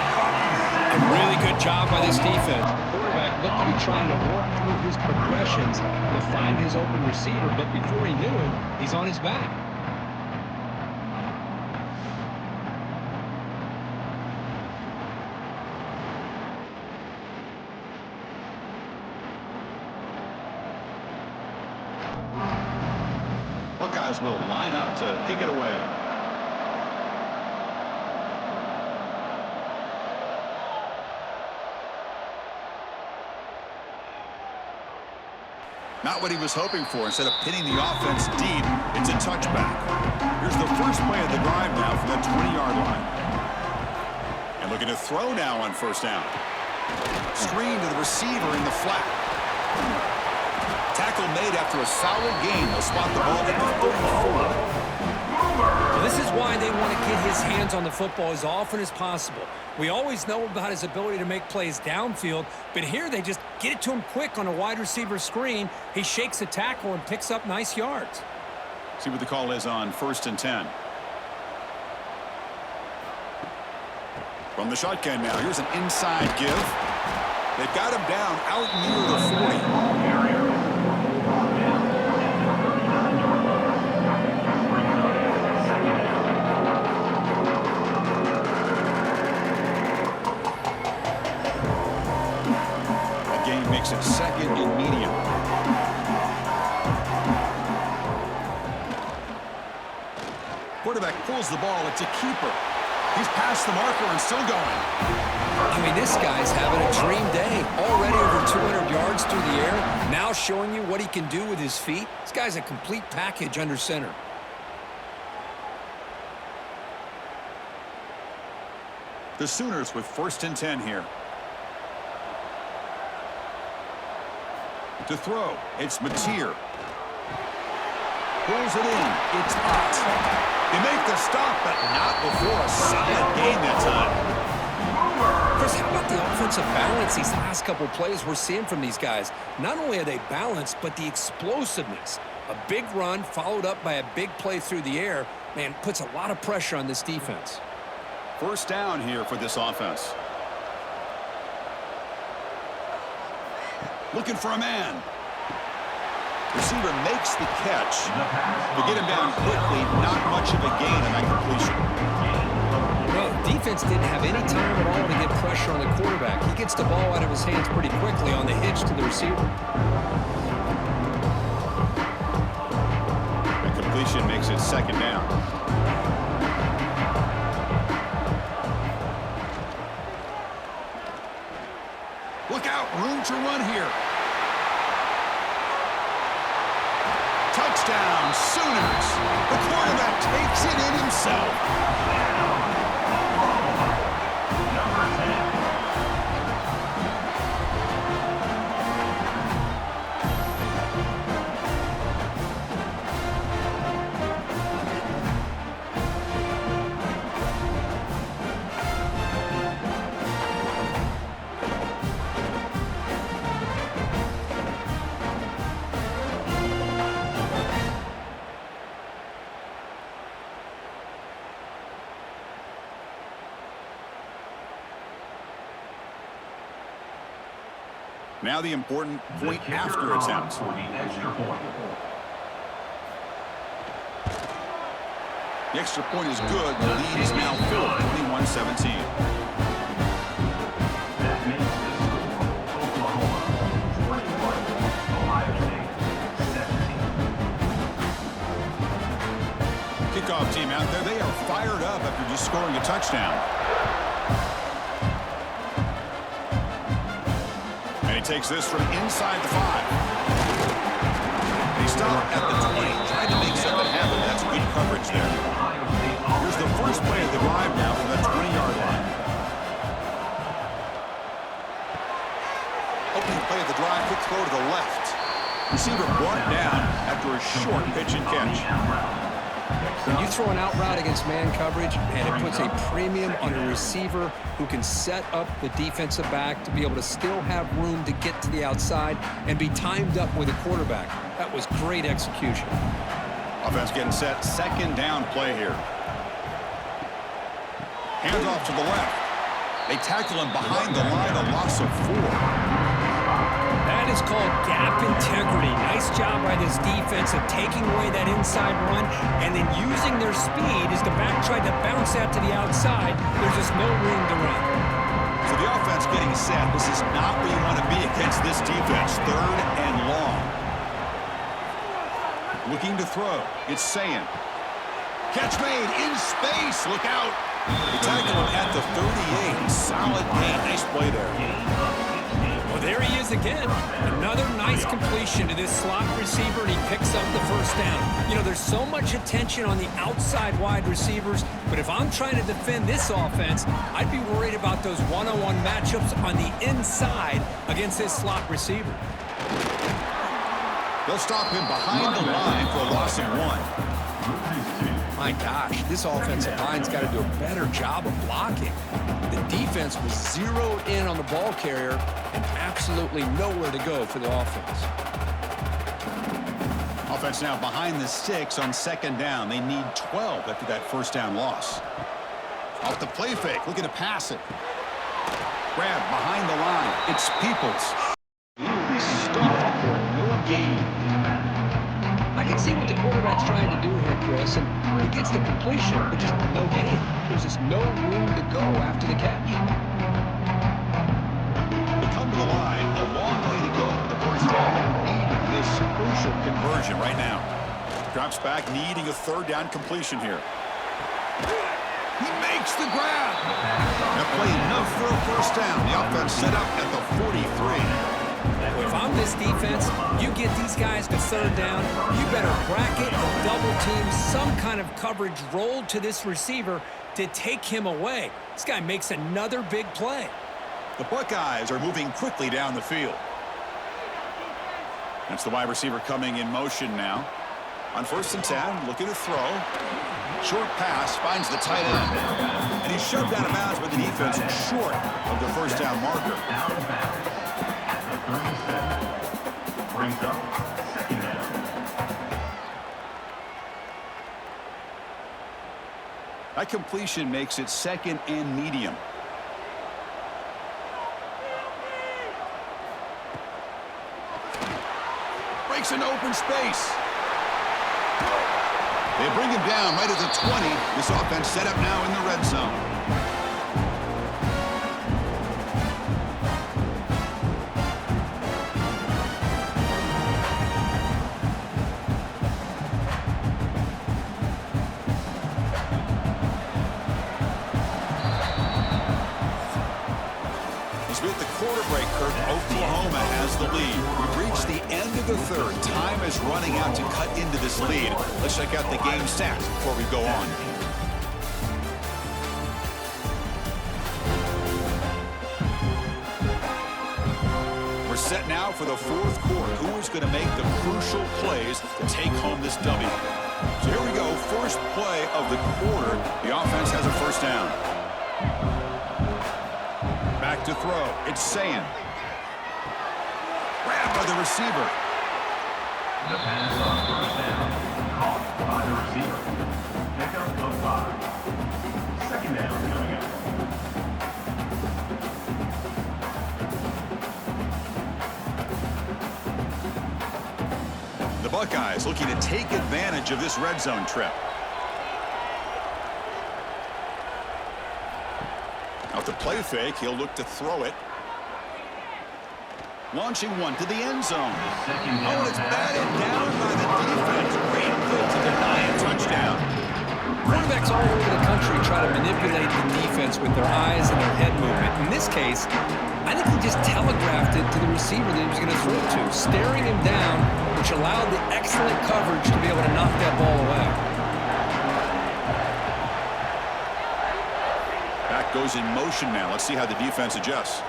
A really good job by this defense. The quarterback looked to be trying to walk through his progressions to find his open receiver, but before he knew it, he's on his back. Buckeyes will line up to take it away. Not what he was hoping for. Instead of pinning the offense deep, it's a touchback. Here's the first play of the drive now from the 20-yard line. And looking to throw now on first down. Screen to the receiver in the flat. Tackle made after a solid gain. They'll spot the ball at the 34. Well, this is why they want to get his hands on the football as often as possible. We always know about his ability to make plays downfield, but here they just get it to him quick on a wide receiver screen. He shakes the tackle and picks up nice yards. See what the call is on first and 10. From the shotgun now, here's an inside give. They've got him down out near the 40. Makes it second and medium. Quarterback pulls the ball. It's a keeper. He's past the marker and still going. I mean, this guy's having a dream day. Already over 200 yards through the air. Now showing you what he can do with his feet. This guy's a complete package under center. The Sooners with first and 10 here. To throw, it's Mateer. Pulls it in, it's Ott. They make the stop, but not before a solid gain that time. Chris, how about the offensive balance these last couple plays we're seeing from these guys? Not only are they balanced, but the explosiveness. A big run followed up by a big play through the air, man, puts a lot of pressure on this defense. First down here for this offense. Looking for a man. Receiver makes the catch. They get him down quickly. Not much of a gain on that completion. Well, the defense didn't have any time at all to get pressure on the quarterback. He gets the ball out of his hands pretty quickly on the hitch to the receiver. The completion makes it second down. Look out, room to run here. Touchdown, Sooners. The quarterback takes it in himself. Number 10. Now the important point after attempt. For the extra point. The extra point is good. The lead is now filled, 21-17. That makes the score Oklahoma 21, Ohio State 17. Kickoff team out there. They are fired up after just scoring a touchdown. And he takes this from inside the 5. He stopped at the 20, tried to make something happen. That's good coverage there. Here's the first play of the drive now from that 20-yard line. Opening play of the drive, quick throw to the left. Receiver brought down after a short pitch and catch. When you throw an out route against man coverage, man, it puts a premium on a receiver who can set up the defensive back to be able to still have room to get to the outside and be timed up with a quarterback. That was great execution. Offense getting set. Second down play here. Hands off to the left. They tackle him behind the line, a loss of 4. That is called gap integrity. Nice job by this defense of taking away that inside run and then using their speed as the back tried to bounce out to the outside. There's just no room to run. So the offense getting set. This is not where you want to be against this defense. Third and long. Looking to throw. It's Sayin. Catch made in space. Look out. They tackle him at the 38. Solid gain. Nice play there. Well, there he is again. Another nice completion to this slot receiver, and he picks up the first down. You know, there's so much attention on the outside wide receivers, but if I'm trying to defend this offense, I'd be worried about those one-on-one matchups on the inside against this slot receiver. They'll stop him behind the line for a loss of 1. My gosh, this offensive line's got to do a better job of blocking. The defense was zeroed in on the ball carrier and absolutely nowhere to go for the offense. Offense now behind the 6 on second down. They need 12 after that first down loss. Off the play fake, looking to pass it. Grab behind the line. It's Peoples. He will be stopped for no gain. I can see what the quarterback's trying to do here, Chris, and he gets the completion, but just no gain. There's just no room to go after the catch. They come to the line. A long way to go for the first down. Needing this crucial conversion right now. Drops back, needing a third down completion here. He makes the grab. That play enough for a first down. The offense set up at the 43. If I'm this defense, you get these guys to third down, you better bracket or double team some kind of coverage rolled to this receiver to take him away. This guy makes another big play. The Buckeyes are moving quickly down the field. That's the wide receiver coming in motion now. On 1st and 10, looking to throw. Short pass, finds the tight end. And he's shoved out of bounds by the defense short of the first down marker. Out of bounds at the 37. Brings up second down. That completion makes it second and medium. Breaks an open space. They bring him down right at the 20. This offense set up now in the red zone. quarter break, Kirk. Oklahoma has the lead. We've reached the end of the third. Time is running out to cut into this lead. Let's check out the game stats before we go on. We're set now for the fourth quarter. Who is going to make the crucial plays to take home this W? So here we go. First play of the quarter. The offense has a first down. Back to throw. It's Sayin. Grabbed by the receiver. The pass on first down. Caught by the receiver. Pickup of 5. Second down coming up. The Buckeyes looking to take advantage of this red zone trip. Out the play fake, he'll look to throw it. Launching one to the end zone. Oh, and it's batted down by the defense. Great play to deny a touchdown. Quarterbacks all over the country try to manipulate the defense with their eyes and their head movement. In this case, I think he just telegraphed it to the receiver that he was going to throw it to, staring him down, which allowed the excellent coverage to be able to knock that ball away. Back goes in motion now. Let's see how the defense adjusts.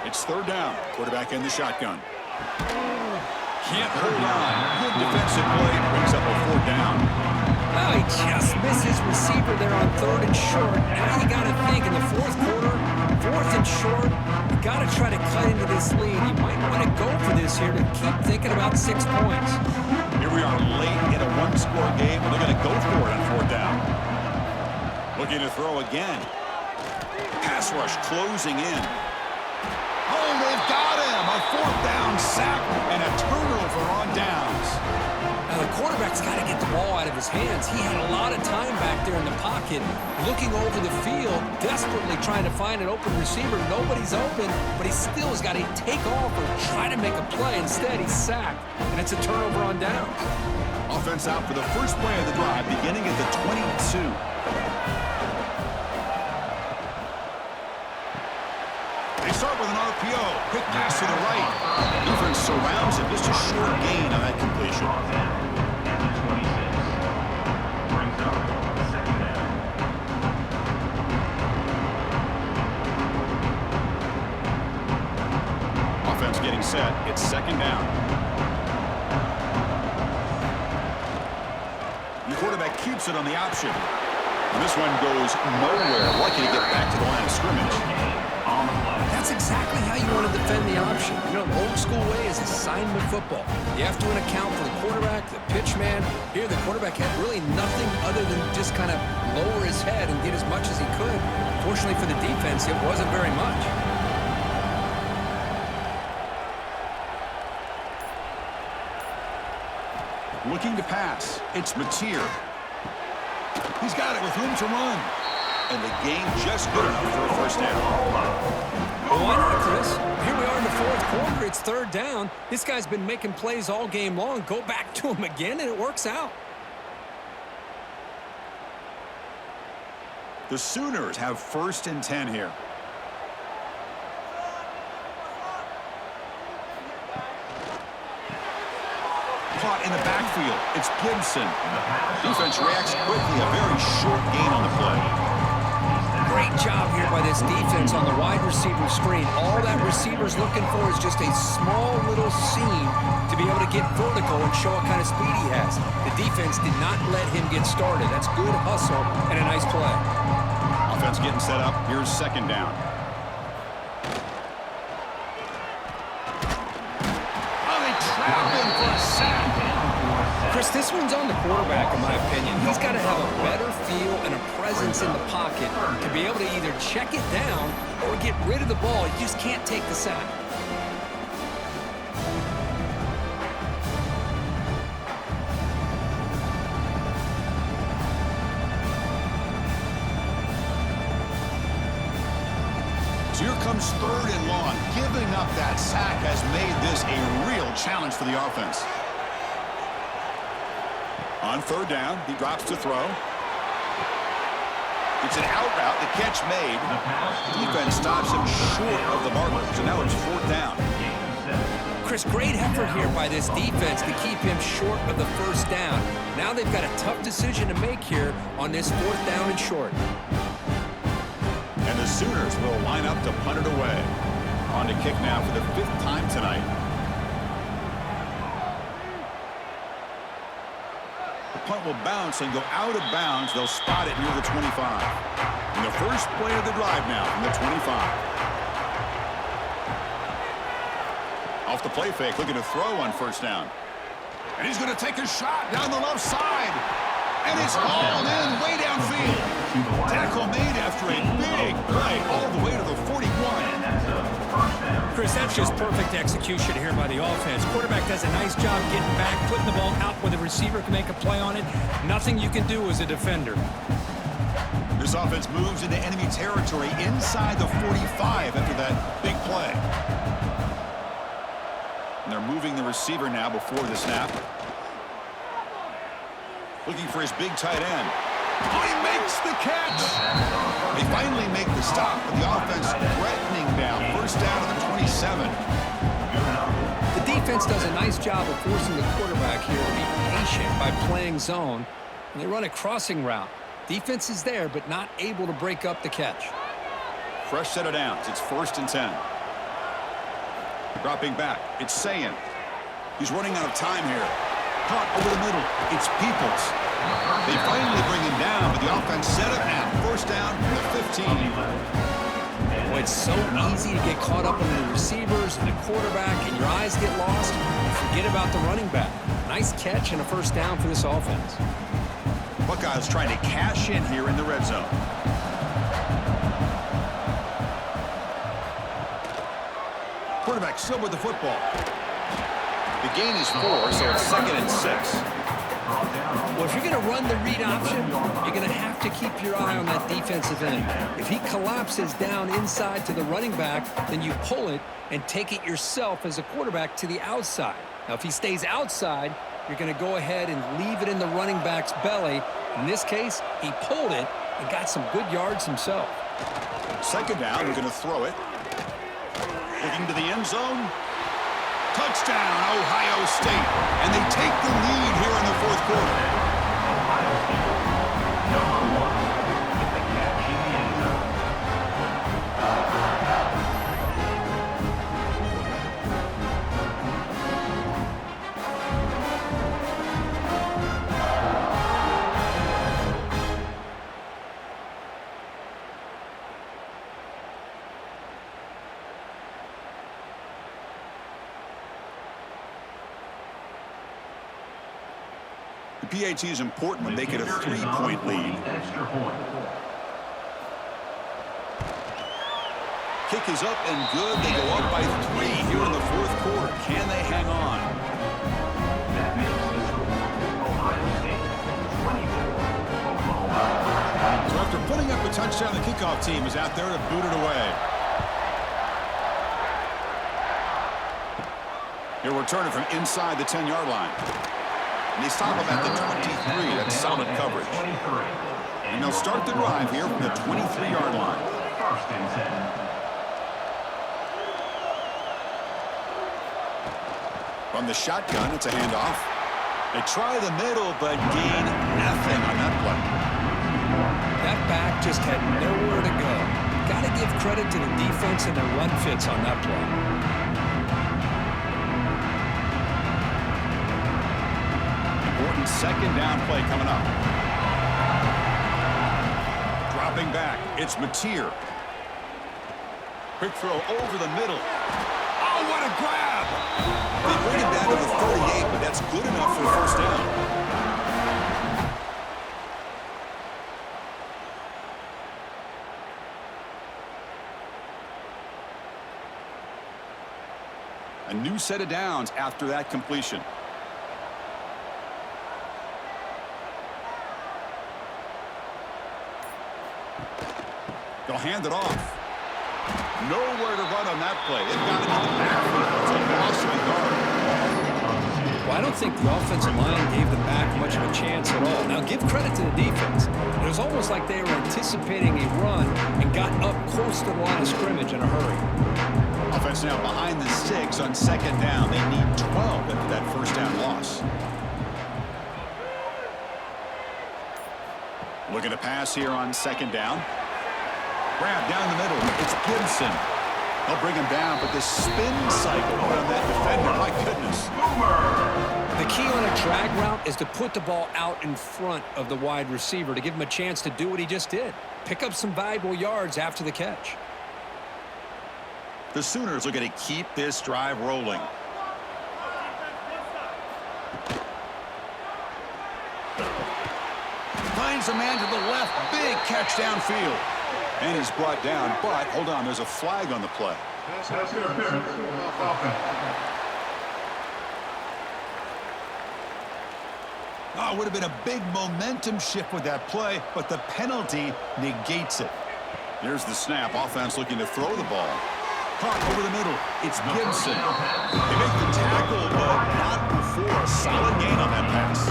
It's third down. Quarterback in the shotgun. Can't hold on. Good defensive play. Brings up a fourth down. Oh, he just missed his receiver there on third and short. Now you got to think in the fourth quarter, fourth and short, you got to try to cut into this lead. You might want to go for this here to keep thinking about 6 points. Here we are late in a one-score game, and they're going to go for it on fourth down. Looking to throw again. Pass rush closing in. Oh, they've got him. A fourth down sack and a turnover on downs. Now, the quarterback's got to get the ball out of his hands. He had a lot of time back there in the pocket, looking over the field, desperately trying to find an open receiver. Nobody's open, but he still has got to take off or try to make a play. Instead, he's sacked, and it's a turnover on downs. Offense out for the first play of the drive, beginning at the 22. They start with an RPO. Quick pass to the right. Defense surrounds him. Just a short gain on that completion. Brings up second down. Offense getting set. It's second down. The quarterback keeps it on the option. And this one goes nowhere. Lucky to get back to the line of scrimmage. That's exactly how you want to defend the option. You know, old school way is assignment football. You have to account for the quarterback, the pitch man. Here, the quarterback had really nothing other than just kind of lower his head and get as much as he could. Fortunately for the defense, it wasn't very much. Looking to pass. It's Mateer. He's got it with room to run. And the game just good enough for a first down. Well, why not, Chris? Here we are in the fourth quarter. It's third down. This guy's been making plays all game long. Go back to him again, and it works out. The Sooners have first and 10 here. Caught in the backfield. It's Gibson. Defense reacts quickly. A very short gain on the play. Great job here by this defense on the wide receiver screen. All that receiver's looking for is just a small little seam to be able to get vertical and show what kind of speed he has. The defense did not let him get started. That's good hustle and a nice play. Offense getting set up. Here's second down. Oh, they trap him for a sack. Chris, this one's on the quarterback, in my opinion. He's got to have a better feel and a presence in the pocket to be able to either check it down or get rid of the ball. You just can't take the sack. So here comes third and long. Giving up that sack has made this a real challenge for the offense. On third down, he drops to throw. It's an out route. The catch made. Defense stops him short of the marker. So now it's 4th down. Chris, great effort here by this defense to keep him short of the first down. Now they've got a tough decision to make here on this 4th down and short. And the Sooners will line up to punt it away. On to kick now for the 5th time tonight. The punt will bounce and go out of bounds. They'll spot it near the 25. And the first play of the drive now from the 25. Off the play fake, looking to throw on 1st down. And he's going to take a shot down the left side. And it's hauled in way downfield. Tackle made after a big play all the way to the 41. Chris, that's just perfect execution here by the offense. Quarterback does a nice job getting back, putting the ball out where the receiver can make a play on it. Nothing you can do as a defender. This offense moves into enemy territory inside the 45 after that big play. And they're moving the receiver now before the snap. Looking for his big tight end. Oh, he makes the catch! They finally make the stop, but the offense threatening down. 1st down to the 27. The defense does a nice job of forcing the quarterback here to be patient by playing zone. And they run a crossing route. Defense is there, but not able to break up the catch. Fresh set of downs. It's 1st and 10. Dropping back. It's Sayin. He's running out of time here. Caught over the middle. It's Peoples. They finally bring him down, but the offense set up now. 1st down from the 15. Well, it's so easy to get caught up in the receivers and the quarterback, and your eyes get lost. You forget about the running back. Nice catch and a 1st down for this offense. Buckeyes trying to cash in here in the red zone. Quarterback still with the football. The gain is 4, so it's 2nd and 6. Well, if you're going to run the read option, you're going to have to keep your eye on that defensive end. If he collapses down inside to the running back, then you pull it and take it yourself as a quarterback to the outside. Now, if he stays outside, you're going to go ahead and leave it in the running back's belly. In this case, he pulled it and got some good yards himself. 2nd down, we're going to throw it. Looking to the end zone. Touchdown, Ohio State. And they take the lead here in the 4th quarter. Ohio State, number 1, with the catch in the end zone. The PAT is important when making a 3-point lead. Extra point. Kick is up and good. They go up by 3 here in the 4th quarter. Can they hang on? That makes the score Ohio State 24, Oklahoma. So after putting up a touchdown, the kickoff team is out there to boot it away. He'll return it from inside the 10-yard line. And they stop him at the 23. That's solid coverage. And they'll start the drive here from the 23-yard line. 1st and 10. From the shotgun, it's a handoff. They try the middle, but gain nothing on that play. That back just had nowhere to go. Got to give credit to the defense and their run fits on that play. Important 2nd down play coming up. Dropping back, it's Mateer. Quick throw over the middle. Oh, what a grab! They bring him down to the 38, but that's good enough for a 1st down. A new set of downs after that completion. They'll hand it off. Nowhere to run on that play. They've got it in the backfield. It's a loss of a yard. Well, I don't think the offensive line gave the back much of a chance at all. Now, give credit to the defense. It was almost like they were anticipating a run and got up close to the line of scrimmage in a hurry. Offense now behind the 6 on second down. They need 12 after that first down loss. Looking to pass here on second down. Grab down the middle. It's Gibson. They'll bring him down, but the spin cycle on that defender, my goodness. The key on a drag route is to put the ball out in front of the wide receiver to give him a chance to do what he just did. Pick up some valuable yards after the catch. The Sooners are going to keep this drive rolling. Finds a man to the left. Big catch downfield. And he's brought down, but hold on, there's a flag on the play. Oh, it would have been a big momentum shift with that play, but the penalty negates it. Here's the snap. Offense looking to throw the ball. Caught over the middle. It's Gibson. They make the tackle, but not before a solid gain on that pass.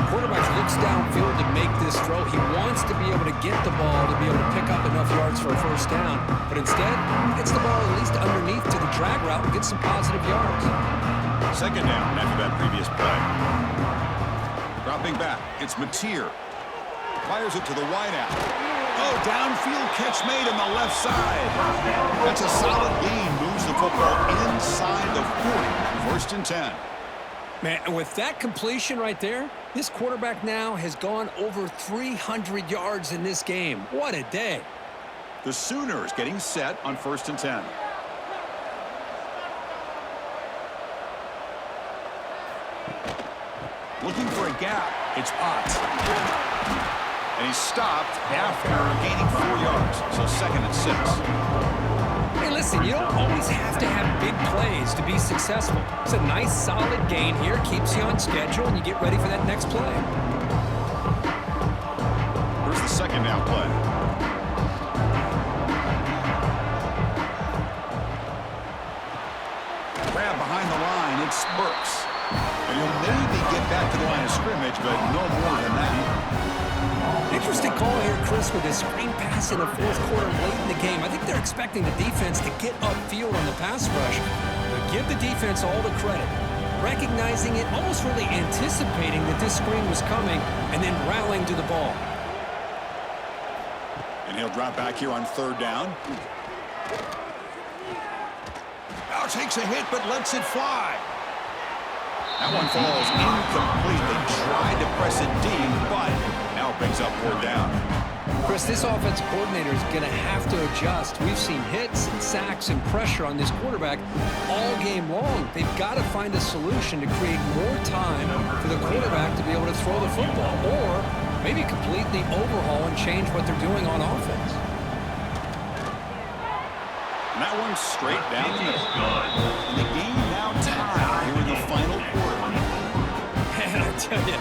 Quarterback looks downfield to make this throw. He wants to be able to get the ball to be able to pick up enough yards for a first down, but instead, he gets the ball at least underneath to the drag route and gets some positive yards. Second down after that previous play. Dropping back, it's Mateer. Fires it to the wideout. Oh, downfield catch made on the left side. That's a solid gain. Moves the football inside the 40. First and 10. Man, and with that completion right there, this quarterback now has gone over 300 yards in this game. What a day. The Sooners getting set on first and 10. Looking for a gap. It's Potts. And he's stopped after gaining 4 yards. So second and 6. Hey, listen, you don't always have to have big plays to be successful. It's a nice, solid gain here. Keeps you on schedule, and you get ready for that next play. Here's the second down play. Grab behind the line. It's Burks. And he'll maybe get back to the line of scrimmage, but no more than that. Interesting call here, Chris, with this screen pass in the fourth quarter late in the game. I think they're expecting the defense to get upfield on the pass rush. But give the defense all the credit. Recognizing it, almost really anticipating that this screen was coming, and then rallying to the ball. And he'll drop back here on third down. Now takes a hit, but lets it fly. That one falls incomplete. They tried to press it deep, but now it brings up fourth down. Chris, this offensive coordinator is going to have to adjust. We've seen hits and sacks and pressure on this quarterback all game long. They've got to find a solution to create more time for the quarterback to be able to throw the football, or maybe completely overhaul and change what they're doing on offense. And that one's straight down the middle. And the game now tied here in the final quarter. Man, I tell you,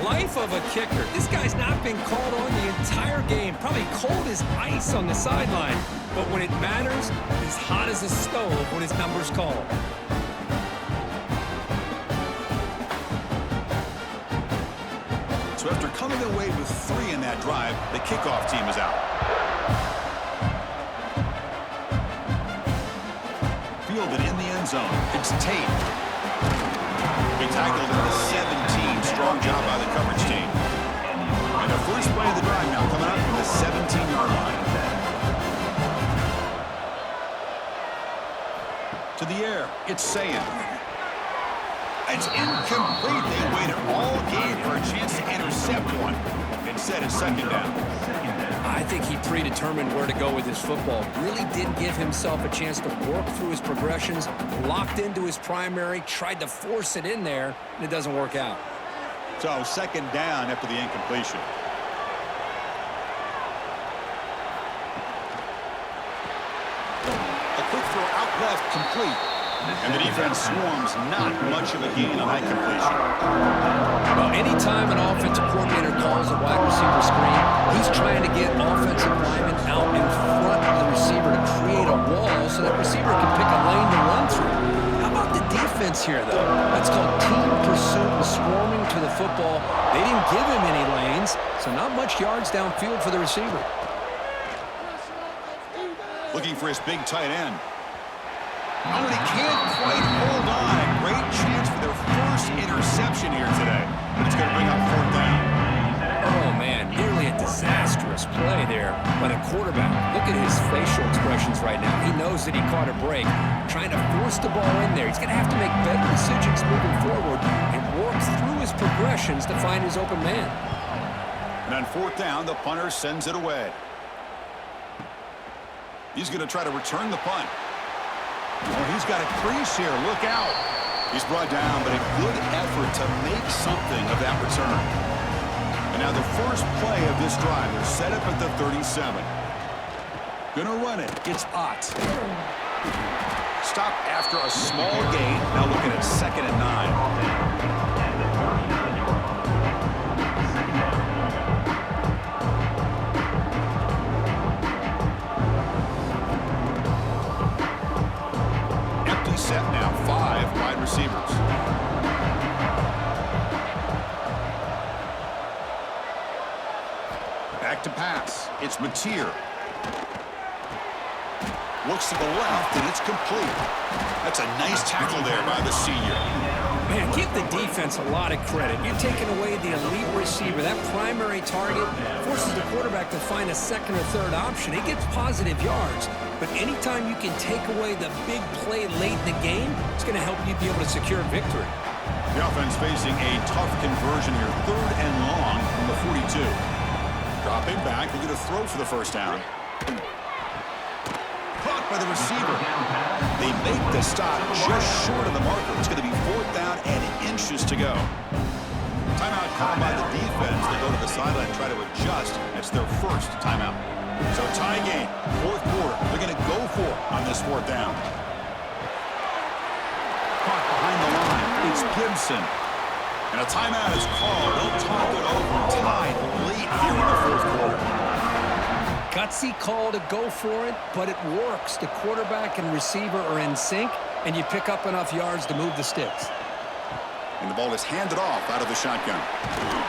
life of a kicker. This guy's not been called on the entire game. Probably cold as ice on the sideline. But when it matters, he's hot as a stove when his number's called. So after coming away with 3 in that drive, the kickoff team is out. Fielded in the end zone. It's Tate. He tackled at the 17. Strong job by the coverage team. And the first play of the drive now coming up from the 17-yard line. To the air. It's Sayan. It's incomplete. They waited all game for a chance to intercept one. Instead, it's second down. I think he predetermined where to go with his football. Really did give himself a chance to work through his progressions, locked into his primary, tried to force it in there, and it doesn't work out. So second down after the incompletion. A quick throw out left, complete. And the defense swarms, not much of a gain on that completion. Well, anytime an offensive coordinator calls a wide receiver screen, he's trying to get offensive linemen out in front of the receiver to create a wall so that receiver can pick a lane to run through. How about the defense here, though? That's called football, they didn't give him any lanes, so not much yards downfield for the receiver. Looking for his big tight end. Oh, and he can't quite hold on. Great chance for their first interception here today. But it's going to bring up 4th down. Oh, man, nearly a disastrous play there by the quarterback. Look at his facial expressions right now. He knows that he caught a break, trying to force the ball in there. He's going to have to make better decisions moving forward and work through his progressions to find his open man. And on 4th down, the punter sends it away. He's going to try to return the punt. Oh, he's got a crease here. Look out. He's brought down, but a good effort to make something of that return. And now the first play of this drive, they're set up at the 37. Gonna run it. It's Ott. Stop after a small gain. Now looking at 2nd and 9. Set now, 5 wide receivers. Back to pass. It's Mateer. Looks to the left, and it's complete. That's a nice tackle there by the senior. Man, give the defense a lot of credit. You're taking away the elite receiver. That primary target forces the quarterback to find a 2nd or 3rd option. He gets positive yards. But anytime you can take away the big play late in the game, it's going to help you be able to secure victory. The offense facing a tough conversion here. 3rd and long from the 42. Dropping back, they're going to throw for the 1st down. Caught by the receiver. They make the stop just short of the marker. It's going to be 4th down and inches to go. Timeout called by the defense. They go to the sideline and try to adjust. It's their first timeout. So tie game, 4th quarter. They're going to go for it on this 4th down. Caught behind the line. It's Gibson. And a timeout is called. They'll talk it over. Tied late here in the 4th quarter. Gutsy call to go for it, but it works. The quarterback and receiver are in sync, and you pick up enough yards to move the sticks. And the ball is handed off out of the shotgun.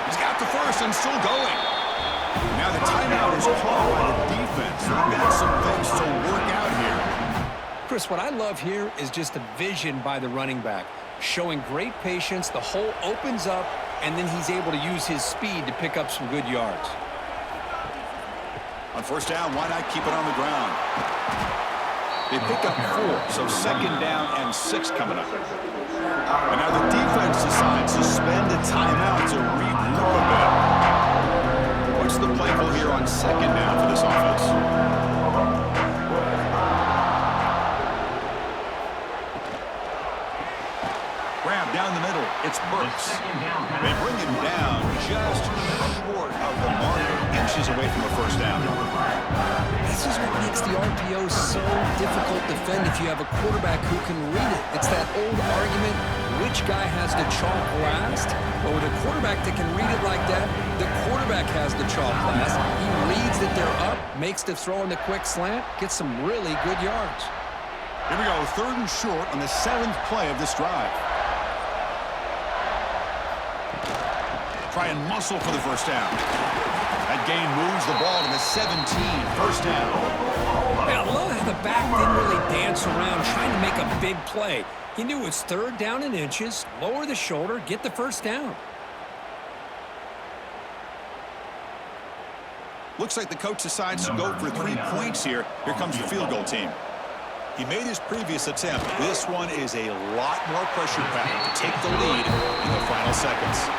He's got the first and still going. Now the timeout is called by the defense. They've got some things to work out here. Chris, what I love here is just the vision by the running back. Showing great patience, the hole opens up, and then he's able to use his speed to pick up some good yards. On 1st down, why not keep it on the ground? They pick up 4, so 2nd down and 6 coming up. And now the defense decides to spend a timeout to regroup a bit. What's the play call here on 2nd down for this offense? Grab down the middle. It's Burks. They bring him down just short of the marker, inches away from a 1st down. This is what makes the RPO so difficult to defend if you have a quarterback who can read it. It's that old argument, which guy has the chalk last? Well, with a quarterback that can read it like that, the quarterback has the chalk last. He reads that they're up, makes the throw in the quick slant, gets some really good yards. Here we go, 3rd and short on the 7th play of this drive. Try and muscle for the 1st down. That gain moves the ball to the 17, 1st down. I love how the back didn't really dance around trying to make a big play. He knew it's 3rd down and inches, lower the shoulder, get the 1st down. Looks like the coach decides to go for 3 points here. Here comes the field goal team. He made his previous attempt. This one is a lot more pressure packed to take the lead in the final seconds.